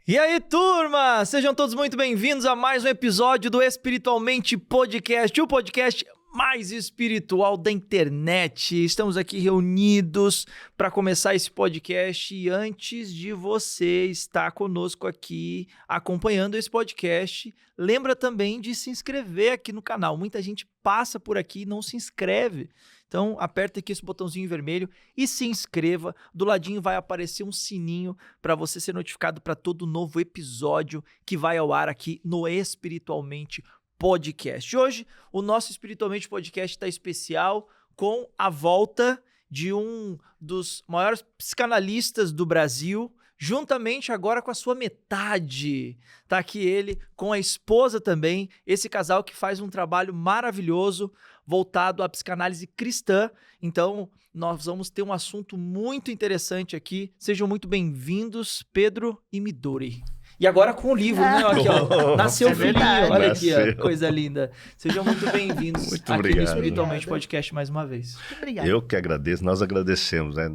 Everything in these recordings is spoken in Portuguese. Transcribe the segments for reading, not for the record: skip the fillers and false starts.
E aí, turma! Sejam todos muito bem-vindos a mais um episódio do Espiritualmente Podcast, o podcast mais espiritual da internet. Estamos aqui reunidos para começar esse podcast e antes de você estar conosco aqui acompanhando esse podcast, lembra também de se inscrever aqui no canal. Muita gente passa por aqui e não se inscreve. Então, aperta aqui esse botãozinho vermelho e se inscreva. Do ladinho vai aparecer um sininho para você ser notificado para todo novo episódio que vai ao ar aqui no Espiritualmente Podcast. Hoje, o nosso Espiritualmente Podcast está especial com a volta de um dos maiores psicanalistas do Brasil, juntamente agora com a sua metade. Tá aqui ele com a esposa também, esse casal que faz um trabalho maravilhoso voltado à psicanálise cristã. Então, nós vamos ter um assunto muito interessante aqui. Sejam muito bem-vindos, Pedro e Midori. E agora com o livro, né? Aqui, ó. Nasceu o filhinho. Olha aqui, ó, coisa linda. Sejam muito bem-vindos aqui no Espiritualmente Podcast mais uma vez. Obrigado. Eu que agradeço, nós agradecemos, né?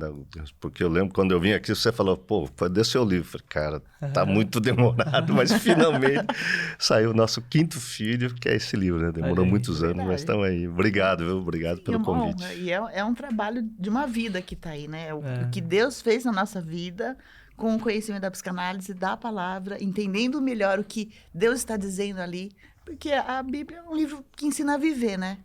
Porque eu lembro quando eu vim aqui, você falou, pô, cadê seu livro? Falei, cara, tá muito demorado, mas finalmente saiu o nosso quinto filho, que é esse livro, né? Demorou muitos anos, mas estamos aí. Obrigado, viu? Obrigado pelo convite. E é um trabalho de uma vida que tá aí, né? O que Deus fez na nossa vida, com o conhecimento da psicanálise, da palavra, entendendo melhor o que Deus está dizendo ali, porque a Bíblia é um livro que ensina a viver, né?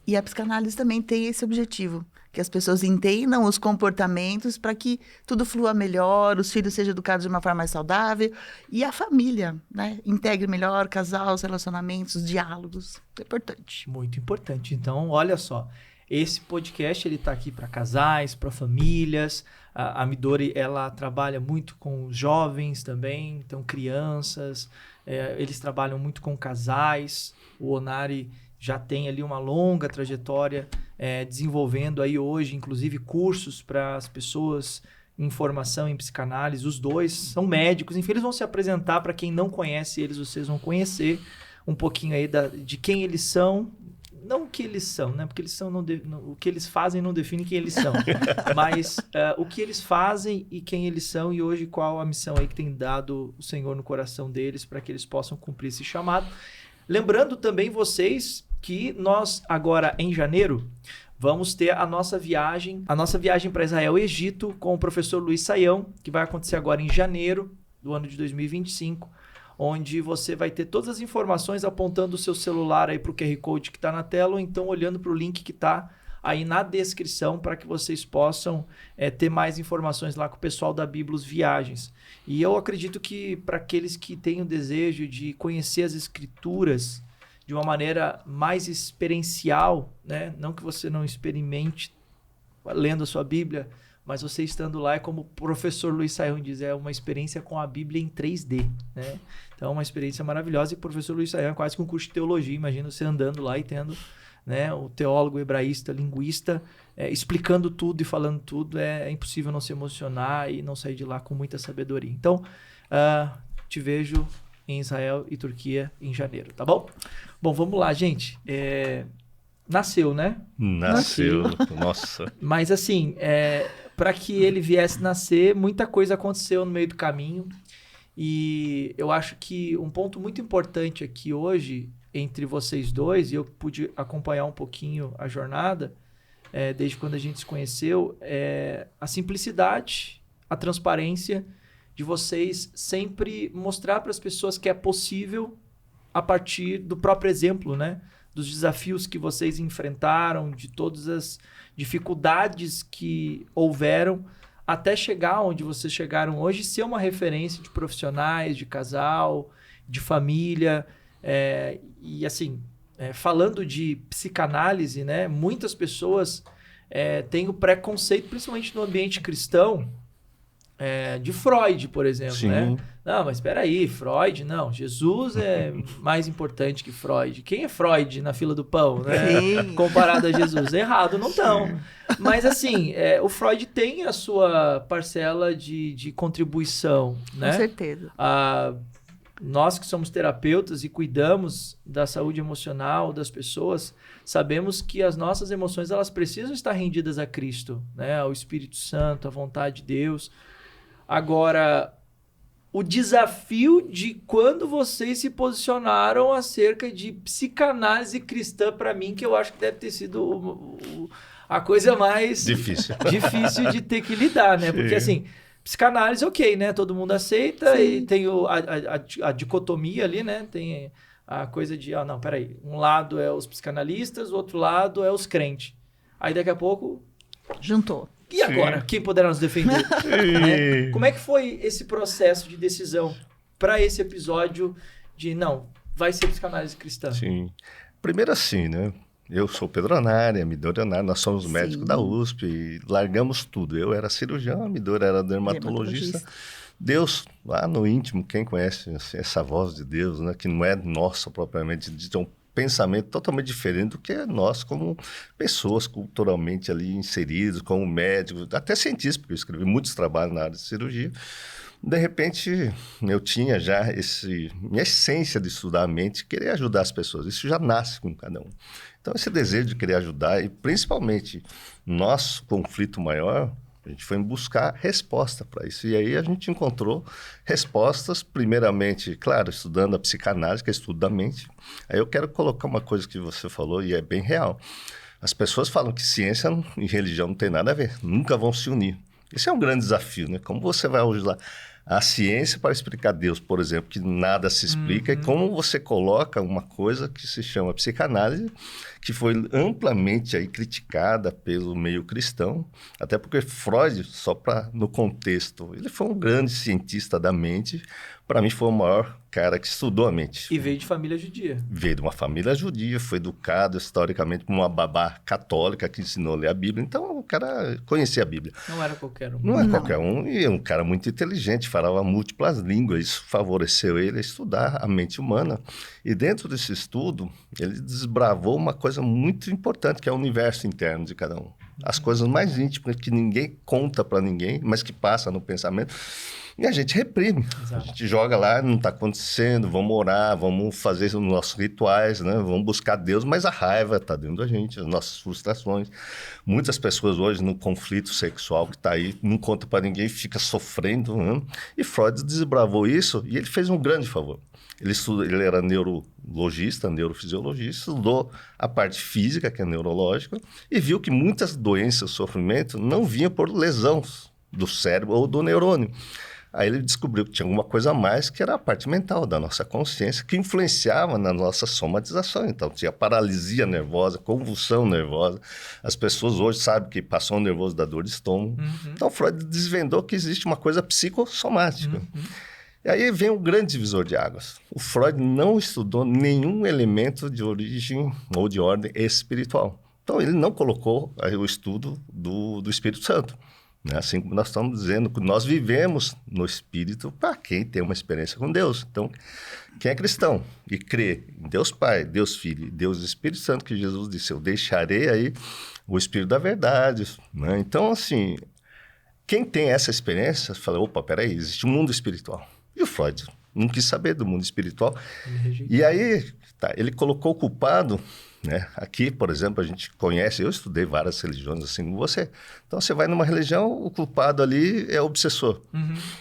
E a psicanálise também tem esse objetivo, que as pessoas entendam os comportamentos para que tudo flua melhor, os filhos sejam educados de uma forma mais saudável e a família, né? Integre melhor o casal, os relacionamentos, os diálogos. É importante. Muito importante. Então, olha só, esse podcast ele está aqui para casais, para famílias. A Midori, ela trabalha muito com jovens também, então crianças. Eles trabalham muito com casais. O Onari já tem ali uma longa trajetória desenvolvendo aí hoje, inclusive, cursos para as pessoas em formação em psicanálise. Os dois são médicos. Enfim, eles vão se apresentar. Para quem não conhece eles, vocês vão conhecer um pouquinho aí de quem eles são. Não o que eles são, né? Porque eles são o que eles fazem não define quem eles são. Mas o que eles fazem e quem eles são e hoje qual a missão aí que tem dado o Senhor no coração deles para que eles possam cumprir esse chamado. Lembrando também vocês que nós agora em janeiro vamos ter a nossa viagem para Israel e Egito com o professor Luiz Saião, que vai acontecer agora em janeiro do ano de 2025. Onde você vai ter todas as informações apontando o seu celular aí para o QR Code que está na tela ou então olhando para o link que está aí na descrição para que vocês possam ter mais informações lá com o pessoal da Biblos Viagens. E eu acredito que para aqueles que têm o desejo de conhecer as Escrituras de uma maneira mais experiencial, né? Não que você não experimente lendo a sua Bíblia, mas você estando lá é como o professor Luiz Saião diz, é uma experiência com a Bíblia em 3D, né? Então é uma experiência maravilhosa e o professor Luiz Saião é quase que um curso de teologia, imagina você andando lá e tendo, né, o teólogo, hebraísta, linguista, explicando tudo e falando tudo, é impossível não se emocionar e não sair de lá com muita sabedoria. Então, te vejo em Israel e Turquia em janeiro, tá bom? Bom, vamos lá, gente. Nasceu, né? Nasceu, nossa. Mas assim, para que ele viesse nascer, muita coisa aconteceu no meio do caminho. E eu acho que um ponto muito importante aqui hoje, entre vocês dois, e eu pude acompanhar um pouquinho a jornada, desde quando a gente se conheceu, é a simplicidade, a transparência de vocês sempre mostrar para as pessoas que é possível a partir do próprio exemplo, né? Dos desafios que vocês enfrentaram, de todas as dificuldades que houveram até chegar onde vocês chegaram hoje, ser uma referência de profissionais, de casal, de família. E assim, falando de psicanálise, né, muitas pessoas têm o preconceito, principalmente no ambiente cristão, de Freud, por exemplo. Sim. Né? Não, mas espera aí, Freud, não. Jesus é mais importante que Freud. Quem é Freud na fila do pão, né? Comparado a Jesus? Errado, não estão. Mas assim, o Freud tem a sua parcela de contribuição, né? Com certeza. Nós que somos terapeutas e cuidamos da saúde emocional das pessoas, sabemos que as nossas emoções elas precisam estar rendidas a Cristo, né? Ao Espírito Santo, à vontade de Deus. Agora, o desafio de quando vocês se posicionaram acerca de psicanálise cristã, para mim, que eu acho que deve ter sido a coisa mais difícil de ter que lidar, né? Porque assim, psicanálise, ok, né? Todo mundo aceita. Sim. E tem a dicotomia ali, né? Tem a coisa de, não, peraí, um lado é os psicanalistas, o outro lado é os crentes. Aí daqui a pouco... juntou. E agora? Quem poderá nos defender? Né? Como é que foi esse processo de decisão para esse episódio de, não, vai ser psicanálise cristã? Sim. Primeiro assim, né? Eu sou Pedro Anari, a Midori Anari, nós somos médicos da USP e largamos tudo. Eu era cirurgião, a Midori era dermatologista. Deus, lá no íntimo, quem conhece assim, essa voz de Deus, né? Que não é nossa propriamente dita, pensamento totalmente diferente do que é nós como pessoas culturalmente ali inseridos, como médicos, até cientistas, porque eu escrevi muitos trabalhos na área de cirurgia. De repente, eu tinha já minha essência de estudar a mente, querer ajudar as pessoas. Isso já nasce com cada um. Então, esse desejo de querer ajudar, e principalmente nosso conflito maior, a gente foi buscar resposta para isso. E aí a gente encontrou respostas, primeiramente, claro, estudando a psicanálise, que é estudo da mente. Aí eu quero colocar uma coisa que você falou e é bem real. As pessoas falam que ciência e religião não tem nada a ver, nunca vão se unir. Esse é um grande desafio, né? Como você vai usar a ciência para explicar Deus, por exemplo, que nada se explica, e como você coloca uma coisa que se chama psicanálise, que foi amplamente aí criticada pelo meio cristão, até porque Freud, só para no contexto, ele foi um grande cientista da mente, para mim foi o maior cara que estudou a mente. E veio de família judia. Veio de uma família judia, foi educado historicamente por uma babá católica que ensinou a ler a Bíblia, então o cara conhecia a Bíblia. Não era qualquer um. Não é qualquer um, e é um cara muito inteligente, falava múltiplas línguas, isso favoreceu ele a estudar a mente humana. E dentro desse estudo, ele desbravou uma coisa muito importante, que é o universo interno de cada um. As coisas mais íntimas que ninguém conta para ninguém, mas que passa no pensamento. E a gente reprime. Exato. A gente joga lá, não está acontecendo, vamos orar, vamos fazer os nossos rituais, né? Vamos buscar Deus, mas a raiva está dentro da gente, as nossas frustrações. Muitas pessoas hoje no conflito sexual que está aí, não conta para ninguém, fica sofrendo. Né? E Freud desbravou isso e ele fez um grande favor. Ele era neurologista, neurofisiologista, estudou a parte física, que é neurológica, e viu que muitas doenças, sofrimento, não vinham por lesão do cérebro ou do neurônio. Aí ele descobriu que tinha alguma coisa a mais, que era a parte mental da nossa consciência, que influenciava na nossa somatização. Então, tinha paralisia nervosa, convulsão nervosa. As pessoas hoje sabem que passou nervoso da dor de estômago. Então, Freud desvendou que existe uma coisa psicossomática. E aí vem um grande divisor de águas. O Freud não estudou nenhum elemento de origem ou de ordem espiritual. Então, ele não colocou o estudo do Espírito Santo. Né? Assim como nós estamos dizendo, que nós vivemos no Espírito para quem tem uma experiência com Deus. Então, quem é cristão e crê em Deus Pai, Deus Filho e Deus Espírito Santo, que Jesus disse, eu deixarei aí o Espírito da verdade. Né? Então, assim, quem tem essa experiência, fala, opa, peraí, existe um mundo espiritual. E o Freud não quis saber do mundo espiritual. E aí, ele colocou o culpado, né? Aqui, por exemplo, a gente conhece, eu estudei várias religiões assim como você. Então, você vai numa religião, o culpado ali é o obsessor.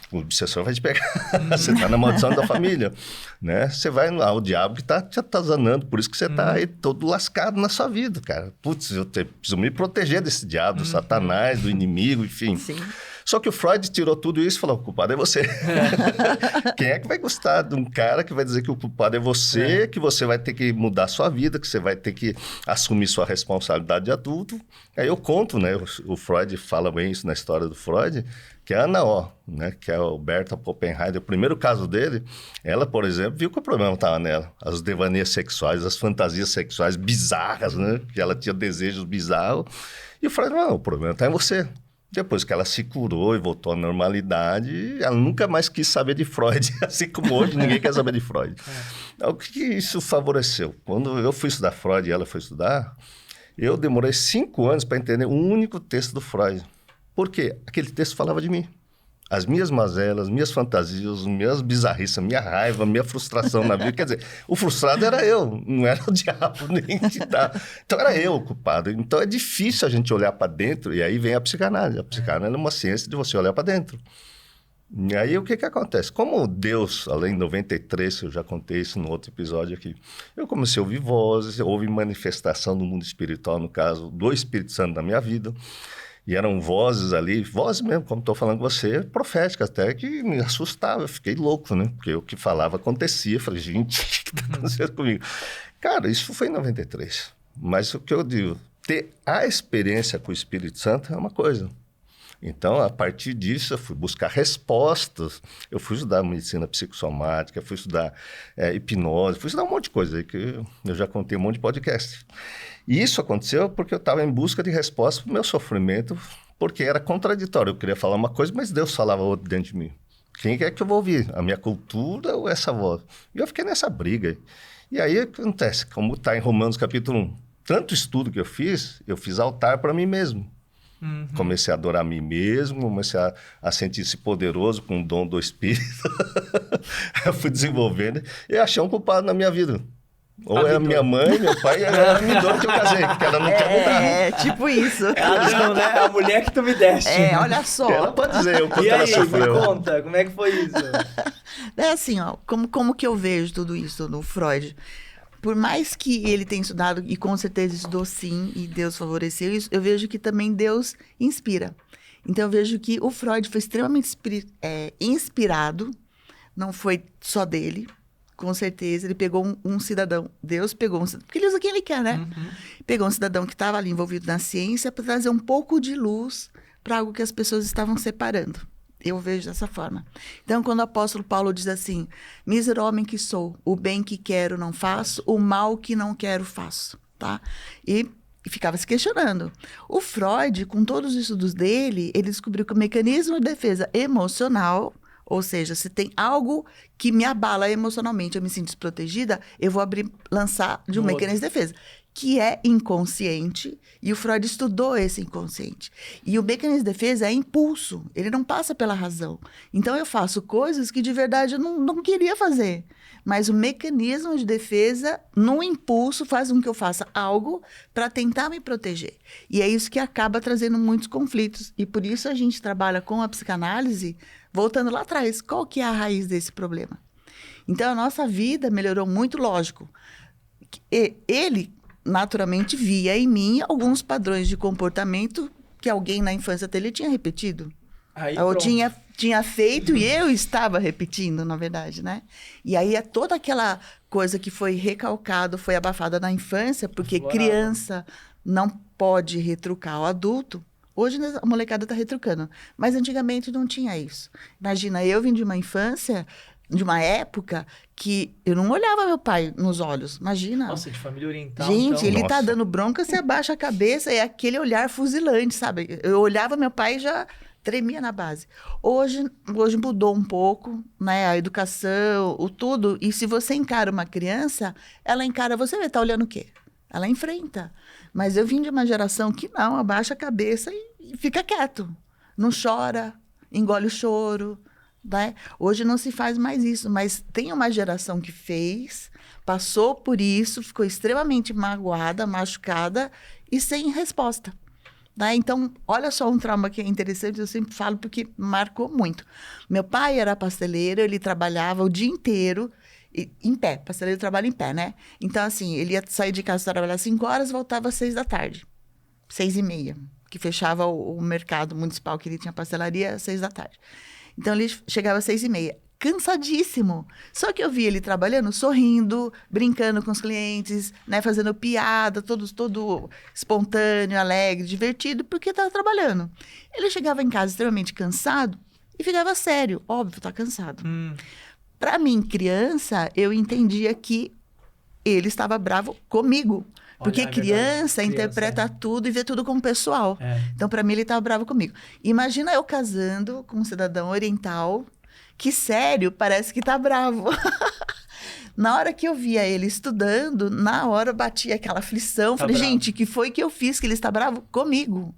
O obsessor vai te pegar. Você está na maldição da família. Né? Você vai lá, o diabo que está te atazanando, por isso que você está aí todo lascado na sua vida, cara. Putz, eu preciso me proteger desse diabo, do Satanás, do inimigo, enfim. Sim. Só que o Freud tirou tudo isso e falou, o culpado é você. Quem é que vai gostar de um cara que vai dizer que o culpado é você, que você vai ter que mudar sua vida, que você vai ter que assumir sua responsabilidade de adulto? Aí eu conto, né? O Freud fala bem isso na história do Freud, que a Ana O, né? Que é a Berta Poppenheim, o primeiro caso dele, ela, por exemplo, viu que o problema estava nela. As devaneios sexuais, as fantasias sexuais bizarras, né? Que ela tinha desejos bizarros. E o Freud, não, o problema está em você. Depois que ela se curou e voltou à normalidade, ela nunca mais quis saber de Freud, assim como hoje ninguém quer saber de Freud. O que isso favoreceu? Quando eu fui estudar Freud e ela foi estudar, eu demorei 5 anos para entender um único texto do Freud. Por quê? Aquele texto falava de mim. As minhas mazelas, minhas fantasias, minhas bizarrices, minha raiva, minha frustração na vida. Quer dizer, o frustrado era eu, não era o diabo nem que tá. Então era eu o culpado. Então é difícil a gente olhar para dentro, e aí vem a psicanálise. A psicanálise é uma ciência de você olhar para dentro. E aí, o que acontece? Como Deus, além de 93, eu já contei isso no outro episódio aqui, eu comecei a ouvir vozes, houve manifestação do mundo espiritual, no caso, do Espírito Santo na minha vida. E eram vozes ali, vozes mesmo, como estou falando com você, proféticas até, que me assustava. Eu fiquei louco, né? Porque o que falava acontecia. Eu falei, gente, o que está acontecendo comigo? Cara, isso foi em 93. Mas o que eu digo, ter a experiência com o Espírito Santo é uma coisa. Então, a partir disso, eu fui buscar respostas. Eu fui estudar medicina psicossomática, fui estudar hipnose, fui estudar um monte de coisa aí, que eu já contei um monte de podcast. E isso aconteceu porque eu estava em busca de respostas para o meu sofrimento, porque era contraditório. Eu queria falar uma coisa, mas Deus falava outra dentro de mim. Quem é que eu vou ouvir? A minha cultura ou essa voz? E eu fiquei nessa briga. E aí, o que acontece? Como está em Romanos capítulo 1, tanto estudo que eu fiz altar para mim mesmo. Uhum. Comecei a adorar a mim mesmo, comecei a sentir-se poderoso com o dom do Espírito. Eu fui desenvolvendo e achei um culpado na minha vida. Ou é minha mãe, meu pai, era a Midori que eu casei, porque ela não quer mudar. É, tipo isso. Não, né? A mulher que tu me deste. Olha só. Ela pode dizer o quanto ela sofreu. Me conta, como é que foi isso? É assim, ó, como que eu vejo tudo isso no Freud? Por mais que ele tenha estudado, e com certeza estudou sim, e Deus favoreceu isso, eu vejo que também Deus inspira. Então, eu vejo que o Freud foi extremamente inspirado, não foi só dele, com certeza. Ele pegou um cidadão, Deus pegou um cidadão, porque ele usa quem ele quer, né? Uhum. Pegou um cidadão que estava ali envolvido na ciência para trazer um pouco de luz para algo que as pessoas estavam separando. Eu vejo dessa forma. Então, quando o apóstolo Paulo diz assim, mísero homem que sou, o bem que quero não faço, o mal que não quero faço, tá? E ficava se questionando. O Freud, com todos os estudos dele, ele descobriu que o mecanismo de defesa emocional, ou seja, se tem algo que me abala emocionalmente, eu me sinto desprotegida, eu vou lançar de um mecanismo de defesa, que é inconsciente, e o Freud estudou esse inconsciente. E o mecanismo de defesa é impulso, ele não passa pela razão. Então, eu faço coisas que de verdade eu não queria fazer. Mas o mecanismo de defesa, no impulso, faz com que eu faça algo para tentar me proteger. E é isso que acaba trazendo muitos conflitos. E por isso a gente trabalha com a psicanálise, voltando lá atrás. Qual que é a raiz desse problema? Então, a nossa vida melhorou muito, lógico. Ele naturalmente via em mim alguns padrões de comportamento que alguém na infância dele tinha repetido. Ou tinha feito e eu estava repetindo, na verdade, né? E aí é toda aquela coisa que foi recalcada, foi abafada na infância, porque criança não pode retrucar o adulto. Hoje a molecada está retrucando, mas antigamente não tinha isso. Imagina, eu vim de uma infância, de uma época que eu não olhava meu pai nos olhos, imagina. Nossa, de família oriental. Gente, então. ele tá dando bronca, você abaixa a cabeça, é aquele olhar fuzilante, sabe? Eu olhava meu pai e já tremia na base. Hoje mudou um pouco, né? A educação, o tudo. E se você encara uma criança, ela encara você, tá olhando o quê? Ela enfrenta. Mas eu vim de uma geração que não, abaixa a cabeça e fica quieto. Não chora, engole o choro. Né? Hoje não se faz mais isso, mas tem uma geração que fez, passou por isso, ficou extremamente magoada, machucada e sem resposta. Né? Então, olha só um trauma que é interessante, eu sempre falo porque marcou muito. Meu pai era pasteleiro, ele trabalhava o dia inteiro em pé, pasteleiro trabalha em pé, né? Então, assim, ele ia sair de casa, trabalhar 5 horas, voltava às 6 da tarde, 6h30, que fechava o mercado municipal que ele tinha pastelaria às 6 da tarde. Então, ele chegava às 6h30, cansadíssimo. Só que eu via ele trabalhando, sorrindo, brincando com os clientes, né, fazendo piada, todo espontâneo, alegre, divertido, porque estava trabalhando. Ele chegava em casa extremamente cansado e ficava sério. Óbvio, está cansado. Para mim, criança, eu entendia que ele estava bravo comigo. Porque Olha, criança interpreta tudo e vê tudo como pessoal. Então, para mim, ele estava bravo comigo. Imagina eu casando com um cidadão oriental que, sério, parece que tá bravo. Na hora que eu via ele estudando, na hora batia aquela aflição. Falei, gente, que foi que eu fiz que ele está bravo comigo?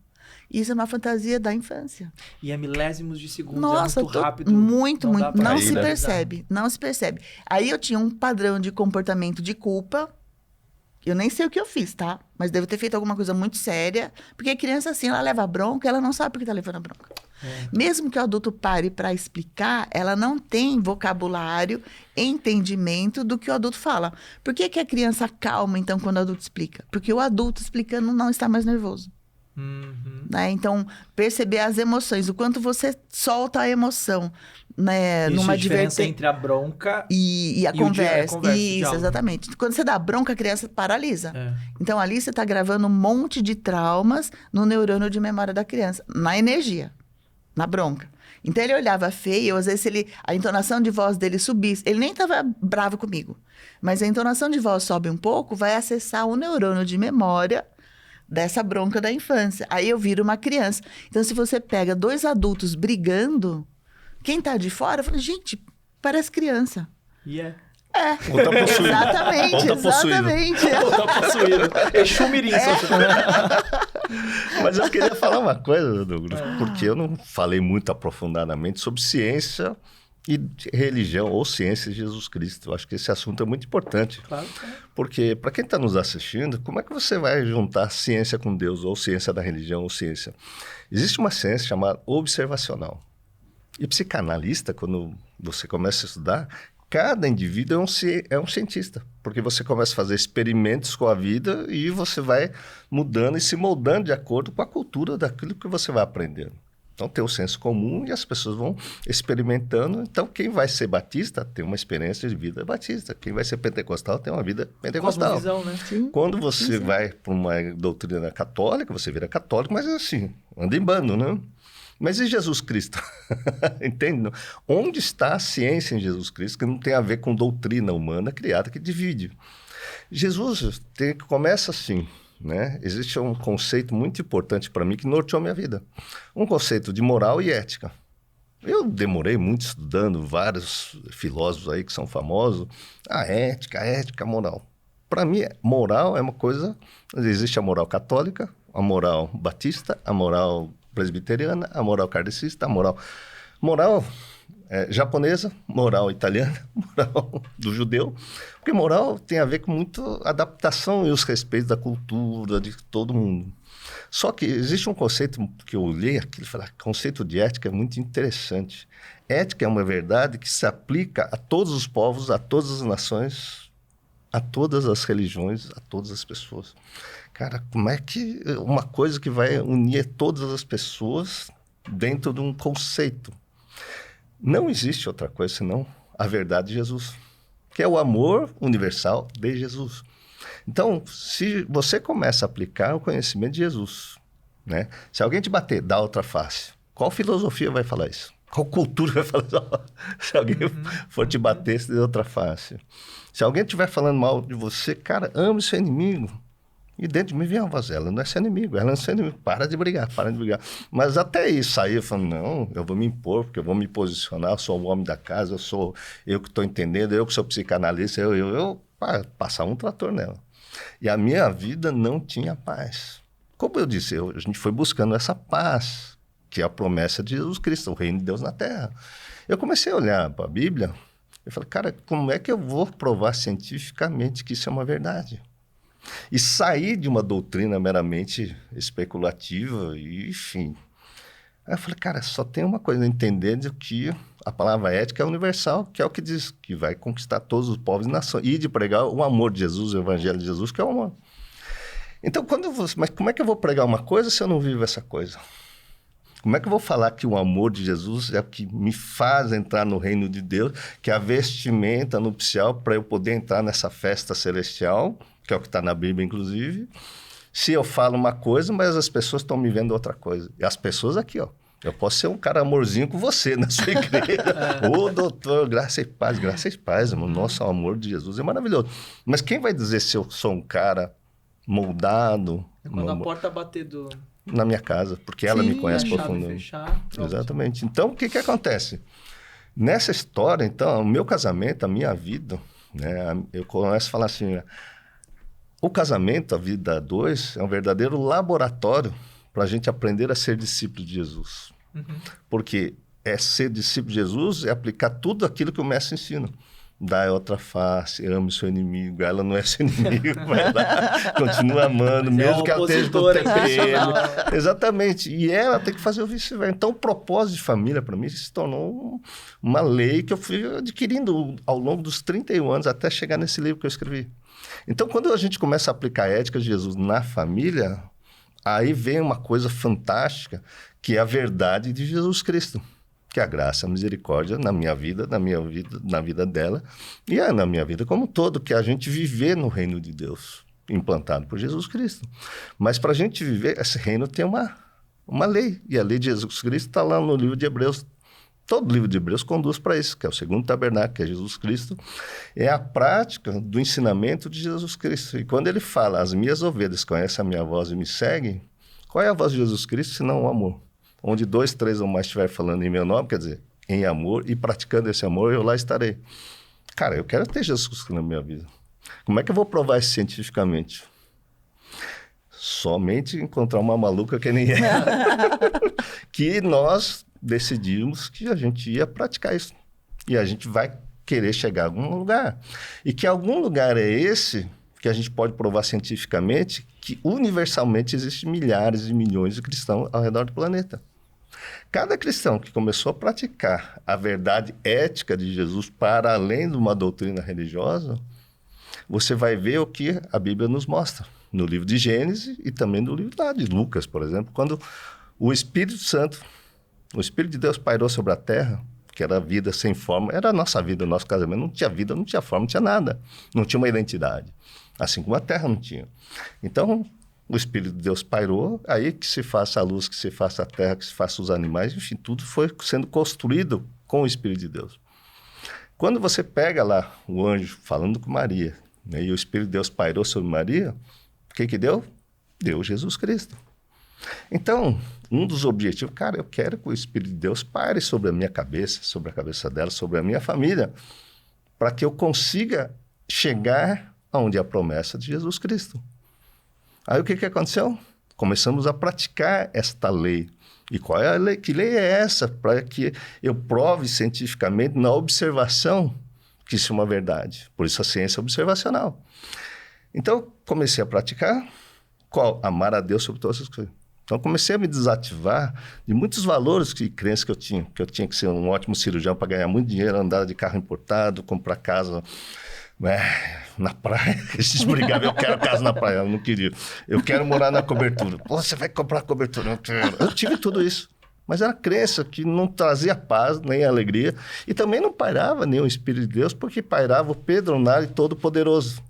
Isso é uma fantasia da infância. E é milésimos de segundo, nossa, é muito rápido. Muito. Não se percebe, não se percebe. Aí eu tinha um padrão de comportamento de culpa. Eu nem sei o que eu fiz, tá? Mas devo ter feito alguma coisa muito séria. Porque a criança, assim, ela leva bronca, ela não sabe por que tá levando a bronca. Mesmo que o adulto pare para explicar, ela não tem vocabulário, entendimento do que o adulto fala. Por que que a criança calma, então, quando o adulto explica? Porque o adulto explicando não está mais nervoso. Né? Então, perceber as emoções, o quanto você solta a emoção, né? Isso, Numa a diferença entre a bronca e a e conversa. o diálogo. Isso, exatamente. Quando você dá bronca, a criança paralisa. É. Então, ali você está gravando um monte de traumas no neurônio de memória da criança, na energia, na bronca. Então, ele olhava feio, às vezes a entonação de voz dele subisse, ele nem estava bravo comigo, mas a entonação de voz sobe um pouco, vai acessar o neurônio de memória dessa bronca da infância. Aí eu viro uma criança. Então, se você pega 2 adultos brigando, quem tá de fora fala, gente, parece criança. E é. Ou tá possuído. Exatamente, Ou tá possuído. exatamente. Ou tá possuído. Exu Mirim. Mas eu queria falar uma coisa, Douglas, porque eu não falei muito aprofundadamente sobre ciência e religião ou ciência de Jesus Cristo. Eu acho que esse assunto é muito importante. Claro. Porque, para quem está nos assistindo, como é que você vai juntar ciência com Deus, ou ciência da religião, ou ciência? Existe uma ciência chamada observacional. E psicanalista, quando você começa a estudar, cada indivíduo é um cientista. Porque você começa a fazer experimentos com a vida e você vai mudando e se moldando de acordo com a cultura daquilo que você vai aprendendo. Então, tem o senso comum e as pessoas vão experimentando. Então, quem vai ser batista tem uma experiência de vida batista. Quem vai ser pentecostal tem uma vida pentecostal. Cosmovisão, né? Sim. Quando você vai para uma doutrina católica, você vira católico, mas é assim, anda em bando, né? Mas e Jesus Cristo? Entende? Onde está a ciência em Jesus Cristo que não tem a ver com doutrina humana criada que divide? Jesus começa assim, né? Existe um conceito muito importante para mim que norteou minha vida. Um conceito de moral e ética. Eu demorei muito estudando vários filósofos aí que são famosos. A ética, a moral. Para mim, moral é uma coisa... Existe a moral católica, a moral batista, a moral presbiteriana, a moral kardecista, a moral japonesa, moral italiana, moral do judeu, porque moral tem a ver com muito adaptação e os respeitos da cultura de todo mundo. Só que existe um conceito que eu li aqui, conceito de ética é muito interessante. Ética é uma verdade que se aplica a todos os povos, a todas as nações, a todas as religiões, a todas as pessoas. Cara, como é que uma coisa que vai unir todas as pessoas dentro de um conceito? Não existe outra coisa senão a verdade de Jesus, que é o amor universal de Jesus. Então, se você começa a aplicar o conhecimento de Jesus, né? Se alguém te bater, dá outra face. Qual filosofia vai falar isso? Qual cultura vai falar isso? Se alguém for te bater, você dá outra face. Se alguém estiver falando mal de você, cara, ame seu inimigo. E dentro de mim vem uma voz, ela não é seu inimigo, ela não é seu inimigo, para de brigar. Mas até isso aí, eu falo, não, eu vou me impor, porque eu vou me posicionar, eu sou o homem da casa, eu que estou entendendo, eu que sou psicanalista, passar um trator nela. E a minha vida não tinha paz. Como eu disse, a gente foi buscando essa paz, que é a promessa de Jesus Cristo, o reino de Deus na terra. Eu comecei a olhar para a Bíblia, eu falei, cara, como é que eu vou provar cientificamente que isso é uma verdade? E sair de uma doutrina meramente especulativa, e, enfim. Aí eu falei, cara, só tem uma coisa, entender de que a palavra ética é universal, que é o que diz, que vai conquistar todos os povos e nações, e de pregar o amor de Jesus, o evangelho de Jesus, que é o amor. Então, mas como é que eu vou pregar uma coisa se eu não vivo essa coisa? Como é que eu vou falar que o amor de Jesus é o que me faz entrar no reino de Deus, que é a vestimenta nupcial para eu poder entrar nessa festa celestial, que é o que está na Bíblia, inclusive, se eu falo uma coisa, mas as pessoas estão me vendo outra coisa. E as pessoas aqui, ó, eu posso ser um cara amorzinho com você na sua igreja. Ô, doutor, graça e paz, irmão. Nossa, o amor de Jesus é maravilhoso. Mas quem vai dizer se eu sou um cara moldado? É quando a porta bater na minha casa, porque ela me conhece profundamente. Fechar, exatamente. Então, o que acontece? Nessa história, então, o meu casamento, a minha vida, né, eu começo a falar assim, o casamento, a vida a dois, é um verdadeiro laboratório para a gente aprender a ser discípulo de Jesus. Porque ser discípulo de Jesus é aplicar tudo aquilo que o mestre ensina. dá outra face, ame seu inimigo. Ela não é seu inimigo, vai lá, continua amando, mesmo que ela esteja do tempero. Exatamente. E ela tem que fazer o vice-versa. Então, o propósito de família, para mim, se tornou uma lei que eu fui adquirindo ao longo dos 31 anos, até chegar nesse livro que eu escrevi. Então, quando a gente começa a aplicar a ética de Jesus na família, aí vem uma coisa fantástica, que é a verdade de Jesus Cristo. Que é a graça, a misericórdia na minha vida, na vida dela, e na minha vida como um todo, que é a gente viver no reino de Deus, implantado por Jesus Cristo. Mas para a gente viver, esse reino tem uma lei, e a lei de Jesus Cristo está lá no livro de Hebreus. Todo livro de Hebreus conduz para isso, que é o segundo tabernáculo, que é Jesus Cristo, é a prática do ensinamento de Jesus Cristo. E quando ele fala, as minhas ovelhas conhecem a minha voz e me seguem, qual é a voz de Jesus Cristo, senão o amor? Onde 2, 3 ou mais estiver falando em meu nome, quer dizer, em amor, e praticando esse amor, eu lá estarei. Cara, eu quero ter Jesus Cristo na minha vida. Como é que eu vou provar isso cientificamente? Somente encontrar uma maluca que nem ela. Que nós decidimos que a gente ia praticar isso. E a gente vai querer chegar a algum lugar. E que algum lugar é esse que a gente pode provar cientificamente que universalmente existem milhares e milhões de cristãos ao redor do planeta. Cada cristão que começou a praticar a verdade ética de Jesus para além de uma doutrina religiosa, você vai ver o que a Bíblia nos mostra. No livro de Gênesis e também no livro de Lucas, por exemplo, quando o Espírito Santo, o Espírito de Deus pairou sobre a terra, que era a vida sem forma, era a nossa vida, o nosso casamento, não tinha vida, não tinha forma, não tinha nada, não tinha uma identidade, assim como a terra não tinha. Então, o Espírito de Deus pairou, aí que se faça a luz, que se faça a terra, que se faça os animais, enfim, tudo foi sendo construído com o Espírito de Deus. Quando você pega lá o anjo falando com Maria, né, e o Espírito de Deus pairou sobre Maria, o que deu? Deu Jesus Cristo. Então, um dos objetivos, cara, eu quero que o Espírito de Deus paire sobre a minha cabeça, sobre a cabeça dela, sobre a minha família, para que eu consiga chegar aonde é a promessa de Jesus Cristo. Aí o que aconteceu? Começamos a praticar esta lei. E qual é a lei? Que lei é essa? Para que eu prove cientificamente na observação que isso é uma verdade. Por isso a ciência observacional. Então, comecei a praticar qual? Amar a Deus sobre todas as coisas. Então, comecei a me desativar de muitos valores e crenças que eu tinha. Que eu tinha que ser um ótimo cirurgião para ganhar muito dinheiro, andar de carro importado, comprar casa na praia. A gente brigava, eu quero casa na praia, eu não queria. Eu quero morar na cobertura. Pô, você vai comprar cobertura? Eu quero. Eu tive tudo isso. Mas era crença que não trazia paz, nem alegria. E também não pairava nem o Espírito de Deus, porque pairava o Pedronale Todo-Poderoso.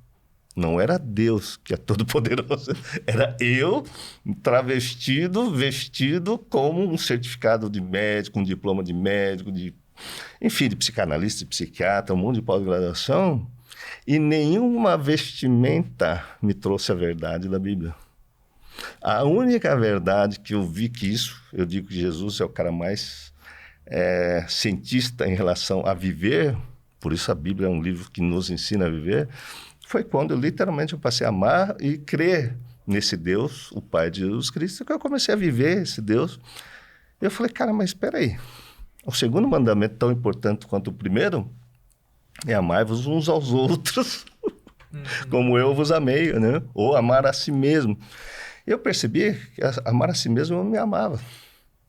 Não era Deus que é todo-poderoso, era eu travestido, vestido como um certificado de médico, um diploma de médico, enfim, de psicanalista, de psiquiatra, um monte de pós-graduação, e nenhuma vestimenta me trouxe a verdade da Bíblia. A única verdade que eu vi que isso, eu digo que Jesus é o cara mais cientista em relação a viver, por isso a Bíblia é um livro que nos ensina a viver, foi quando literalmente eu passei a amar e crer nesse Deus, o Pai de Jesus Cristo, que eu comecei a viver esse Deus. Eu falei, cara, mas espera aí. O segundo mandamento, tão importante quanto o primeiro, é amar-vos uns aos outros, como eu vos amei, né? Ou amar a si mesmo. Eu percebi que amar a si mesmo eu me amava.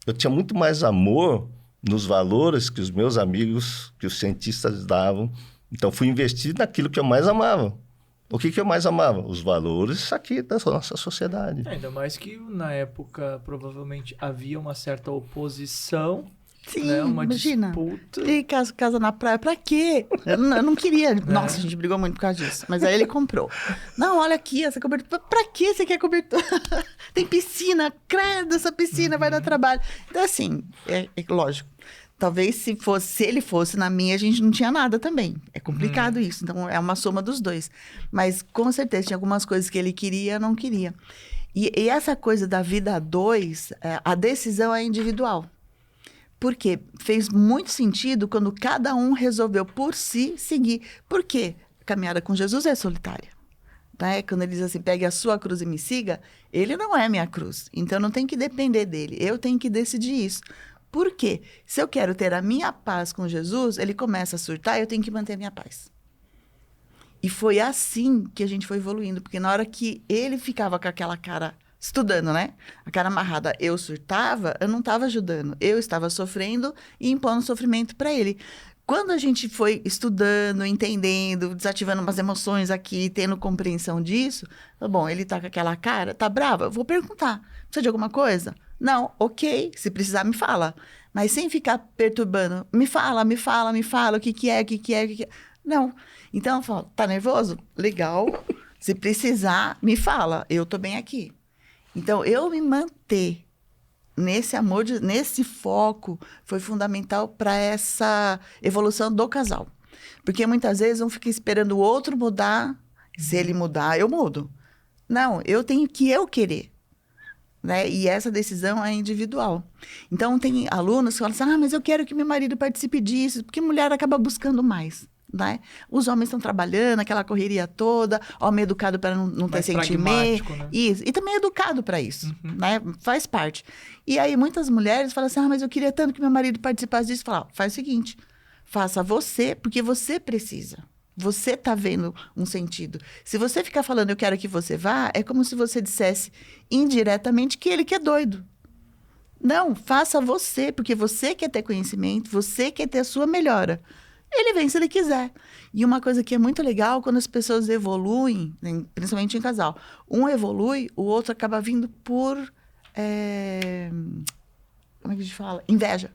Eu tinha muito mais amor nos valores que os meus amigos, que os cientistas davam. Então, fui investir naquilo que eu mais amava. O que eu mais amava? Os valores aqui da nossa sociedade. Ainda mais que na época provavelmente havia uma certa oposição. Sim, né? Uma imagina. disputa. E casa na praia, pra quê? Eu não queria. Nossa, a gente brigou muito por causa disso. Mas aí ele comprou. Não, olha aqui, essa cobertura. Pra que você quer cobertura? Tem piscina, credo, essa piscina vai dar trabalho. Então, assim, é lógico. Talvez se ele fosse na minha, a gente não tinha nada também. É complicado isso. Então, é uma soma dos dois. Mas, com certeza, tinha algumas coisas que ele queria, não queria. E essa coisa da vida a dois, a decisão é individual. Porque fez muito sentido quando cada um resolveu por si seguir. Por quê? A caminhada com Jesus é solitária. Né? Quando ele diz assim, pegue a sua cruz e me siga, ele não é minha cruz. Então, não tem que depender dele. Eu tenho que decidir isso. Por quê? Se eu quero ter a minha paz com Jesus, ele começa a surtar, eu tenho que manter a minha paz. E foi assim que a gente foi evoluindo, porque na hora que ele ficava com aquela cara, estudando, né? A cara amarrada, eu surtava, eu não estava ajudando. Eu estava sofrendo e impondo sofrimento para ele. Quando a gente foi estudando, entendendo, desativando umas emoções aqui, tendo compreensão disso, bom, ele tá com aquela cara, tá brava? Eu vou perguntar. Precisa de alguma coisa? Não, ok, se precisar me fala. Mas sem ficar perturbando. Me fala, o que é. Não. Então, eu falo, tá nervoso? Legal. Se precisar, me fala. Eu tô bem aqui. Então, eu me manter nesse amor, nesse foco, foi fundamental para essa evolução do casal. Porque muitas vezes um fica esperando o outro mudar. Se ele mudar, eu mudo. Não, eu tenho que eu querer. Né? E essa decisão é individual. Então, tem alunos que falam assim, mas eu quero que meu marido participe disso, porque mulher acaba buscando mais. Né? Os homens estão trabalhando, aquela correria toda, homem educado para não ter sentimento. Né? Isso. E também educado para isso, né? Faz parte. E aí muitas mulheres falam assim, mas eu queria tanto que meu marido participasse disso. Fala, faz o seguinte, faça você, porque você precisa. Você está vendo um sentido. Se você ficar falando, eu quero que você vá, é como se você dissesse indiretamente que ele que é doido. Não, faça você, porque você quer ter conhecimento, você quer ter a sua melhora. Ele vem se ele quiser. E uma coisa que é muito legal, quando as pessoas evoluem, principalmente em casal, um evolui, o outro acaba vindo por... como é que a gente fala? Inveja.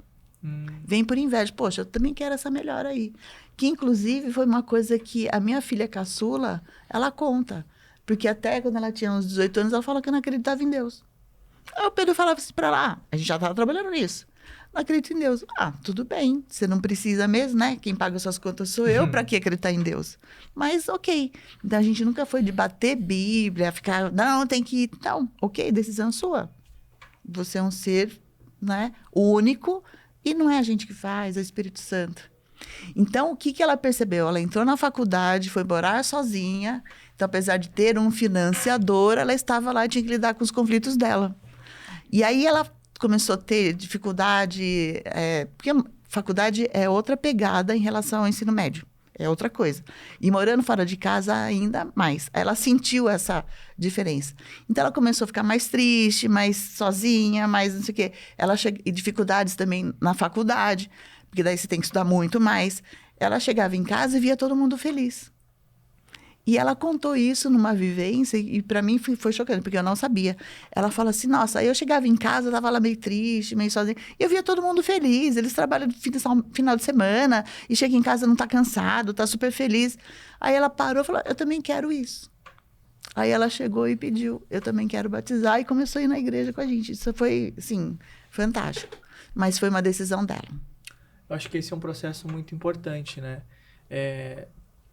Vem por inveja. Poxa, eu também quero essa melhora aí. Que, inclusive, foi uma coisa que a minha filha caçula, ela conta. Porque até quando ela tinha uns 18 anos, ela falou que não acreditava em Deus. Aí o Pedro falava assim pra ela, a gente já estava trabalhando nisso. Não acredito em Deus. Tudo bem, você não precisa mesmo, né? Quem paga suas contas sou eu, para que acreditar em Deus? Mas, ok. Então, a gente nunca foi de bater Bíblia, ficar, não, tem que ir. Não, ok, decisão sua. Você é um ser, né, único, e não é a gente que faz, é o Espírito Santo. Então, o que ela percebeu? Ela entrou na faculdade, foi morar sozinha. Então, apesar de ter um financiador, ela estava lá e tinha que lidar com os conflitos dela. E aí, ela começou a ter dificuldade, porque a faculdade é outra pegada em relação ao ensino médio, é outra coisa. E morando fora de casa ainda mais. Ela sentiu essa diferença. Então, ela começou a ficar mais triste, mais sozinha, mais não sei o quê. E dificuldades também na faculdade, porque daí você tem que estudar muito mais. Ela chegava em casa e via todo mundo feliz. E ela contou isso numa vivência, e para mim foi chocante, porque eu não sabia. Ela fala assim, nossa, aí eu chegava em casa, tava lá meio triste, meio sozinha, e eu via todo mundo feliz, eles trabalham no final de semana, e chega em casa não tá cansado, tá super feliz. Aí ela parou e falou, eu também quero isso. Aí ela chegou e pediu, eu também quero batizar, e começou a ir na igreja com a gente. Isso foi, assim, fantástico. Mas foi uma decisão dela. Eu acho que esse é um processo muito importante, né?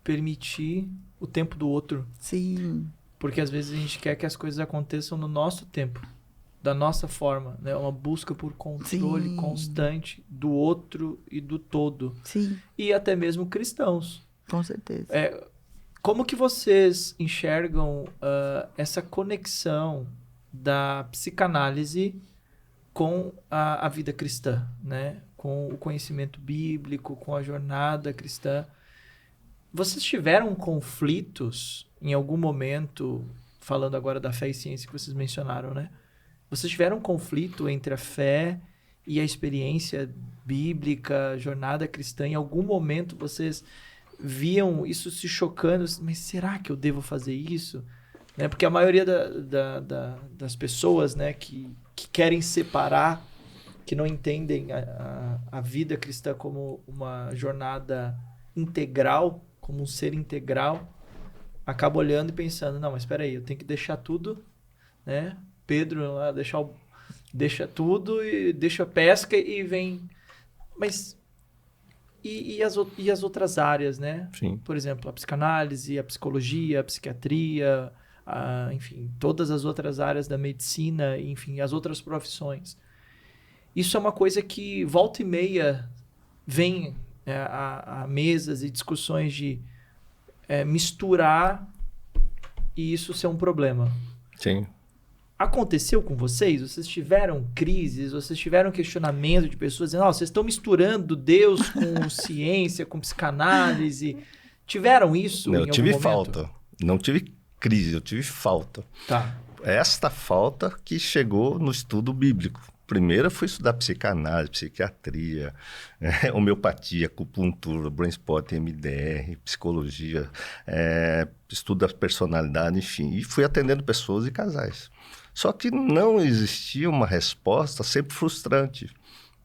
Permitir o tempo do outro. Sim. Porque às vezes a gente quer que as coisas aconteçam no nosso tempo, da nossa forma, né? Uma busca por controle constante do outro e do todo. Sim. E até mesmo cristãos. Com certeza. Como que vocês enxergam essa conexão da psicanálise com a vida cristã, né? Com o conhecimento bíblico, com a jornada cristã? Vocês tiveram conflitos em algum momento, falando agora da fé e ciência que vocês mencionaram, né? Vocês tiveram conflito entre a fé e a experiência bíblica, jornada cristã? Em algum momento vocês viam isso se chocando? Mas será que eu devo fazer isso? Né? Porque a maioria das pessoas, né, que querem separar, que não entendem a vida cristã como uma jornada integral, como um ser integral, acaba olhando e pensando, não, mas espera aí, eu tenho que deixar tudo, né? Pedro lá, deixa tudo e deixa a pesca e vem... Mas e as outras áreas, né? Sim. Por exemplo, a psicanálise, a psicologia, a psiquiatria, enfim, todas as outras áreas da medicina, enfim, as outras profissões. Isso é uma coisa que volta e meia vem a mesas e discussões de misturar e isso ser um problema. Sim. Aconteceu com vocês? Vocês tiveram crises? Vocês tiveram questionamento de pessoas dizendo, vocês estão misturando Deus com ciência, com psicanálise? Tiveram isso? Eu em tive algum momento? falta. Não tive crise, eu tive falta. Tá. Esta falta que chegou no estudo bíblico. Primeiro eu fui estudar psicanálise, psiquiatria, homeopatia, acupuntura, brainspot, MDR, psicologia, estudo da personalidade, enfim. E fui atendendo pessoas e casais. Só que não existia uma resposta, sempre frustrante.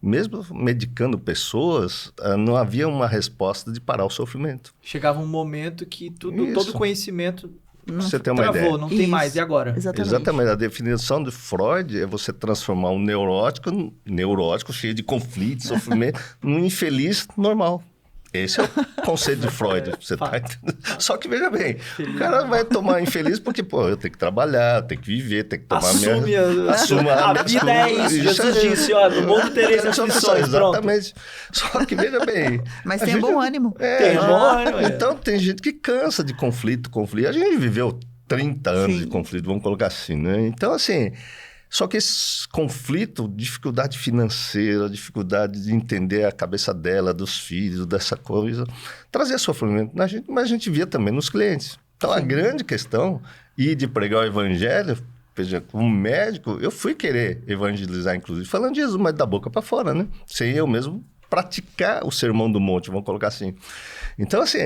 Mesmo medicando pessoas, não havia uma resposta de parar o sofrimento. Chegava um momento que todo conhecimento Você tem uma travou, ideia. não tem mais. E agora? Exatamente. A definição de Freud é você transformar um neurótico cheio de conflitos, sofrimento, num infeliz normal. Esse é o conceito de Freud. Você tá entendendo? Só que, veja bem, o cara vai tomar infeliz porque, eu tenho que trabalhar, tenho que viver, tenho que tomar Assume a vida é isso. Jesus disse, no mundo tereis aflições. Exatamente. Só que, veja bem... Mas tem bom ânimo. Tem bom ânimo. Então, tem gente que cansa de conflito. A gente viveu 30 anos de conflito, vamos colocar assim, né? Então, assim... Só que esse conflito, dificuldade financeira, dificuldade de entender a cabeça dela, dos filhos, dessa coisa, trazia sofrimento na gente, mas a gente via também nos clientes. Então, a grande questão, de pregar o evangelho, veja, como médico, eu fui querer evangelizar, inclusive, falando de Jesus, mas da boca para fora, né? Sem eu mesmo praticar o sermão do monte, vamos colocar assim. Então, assim,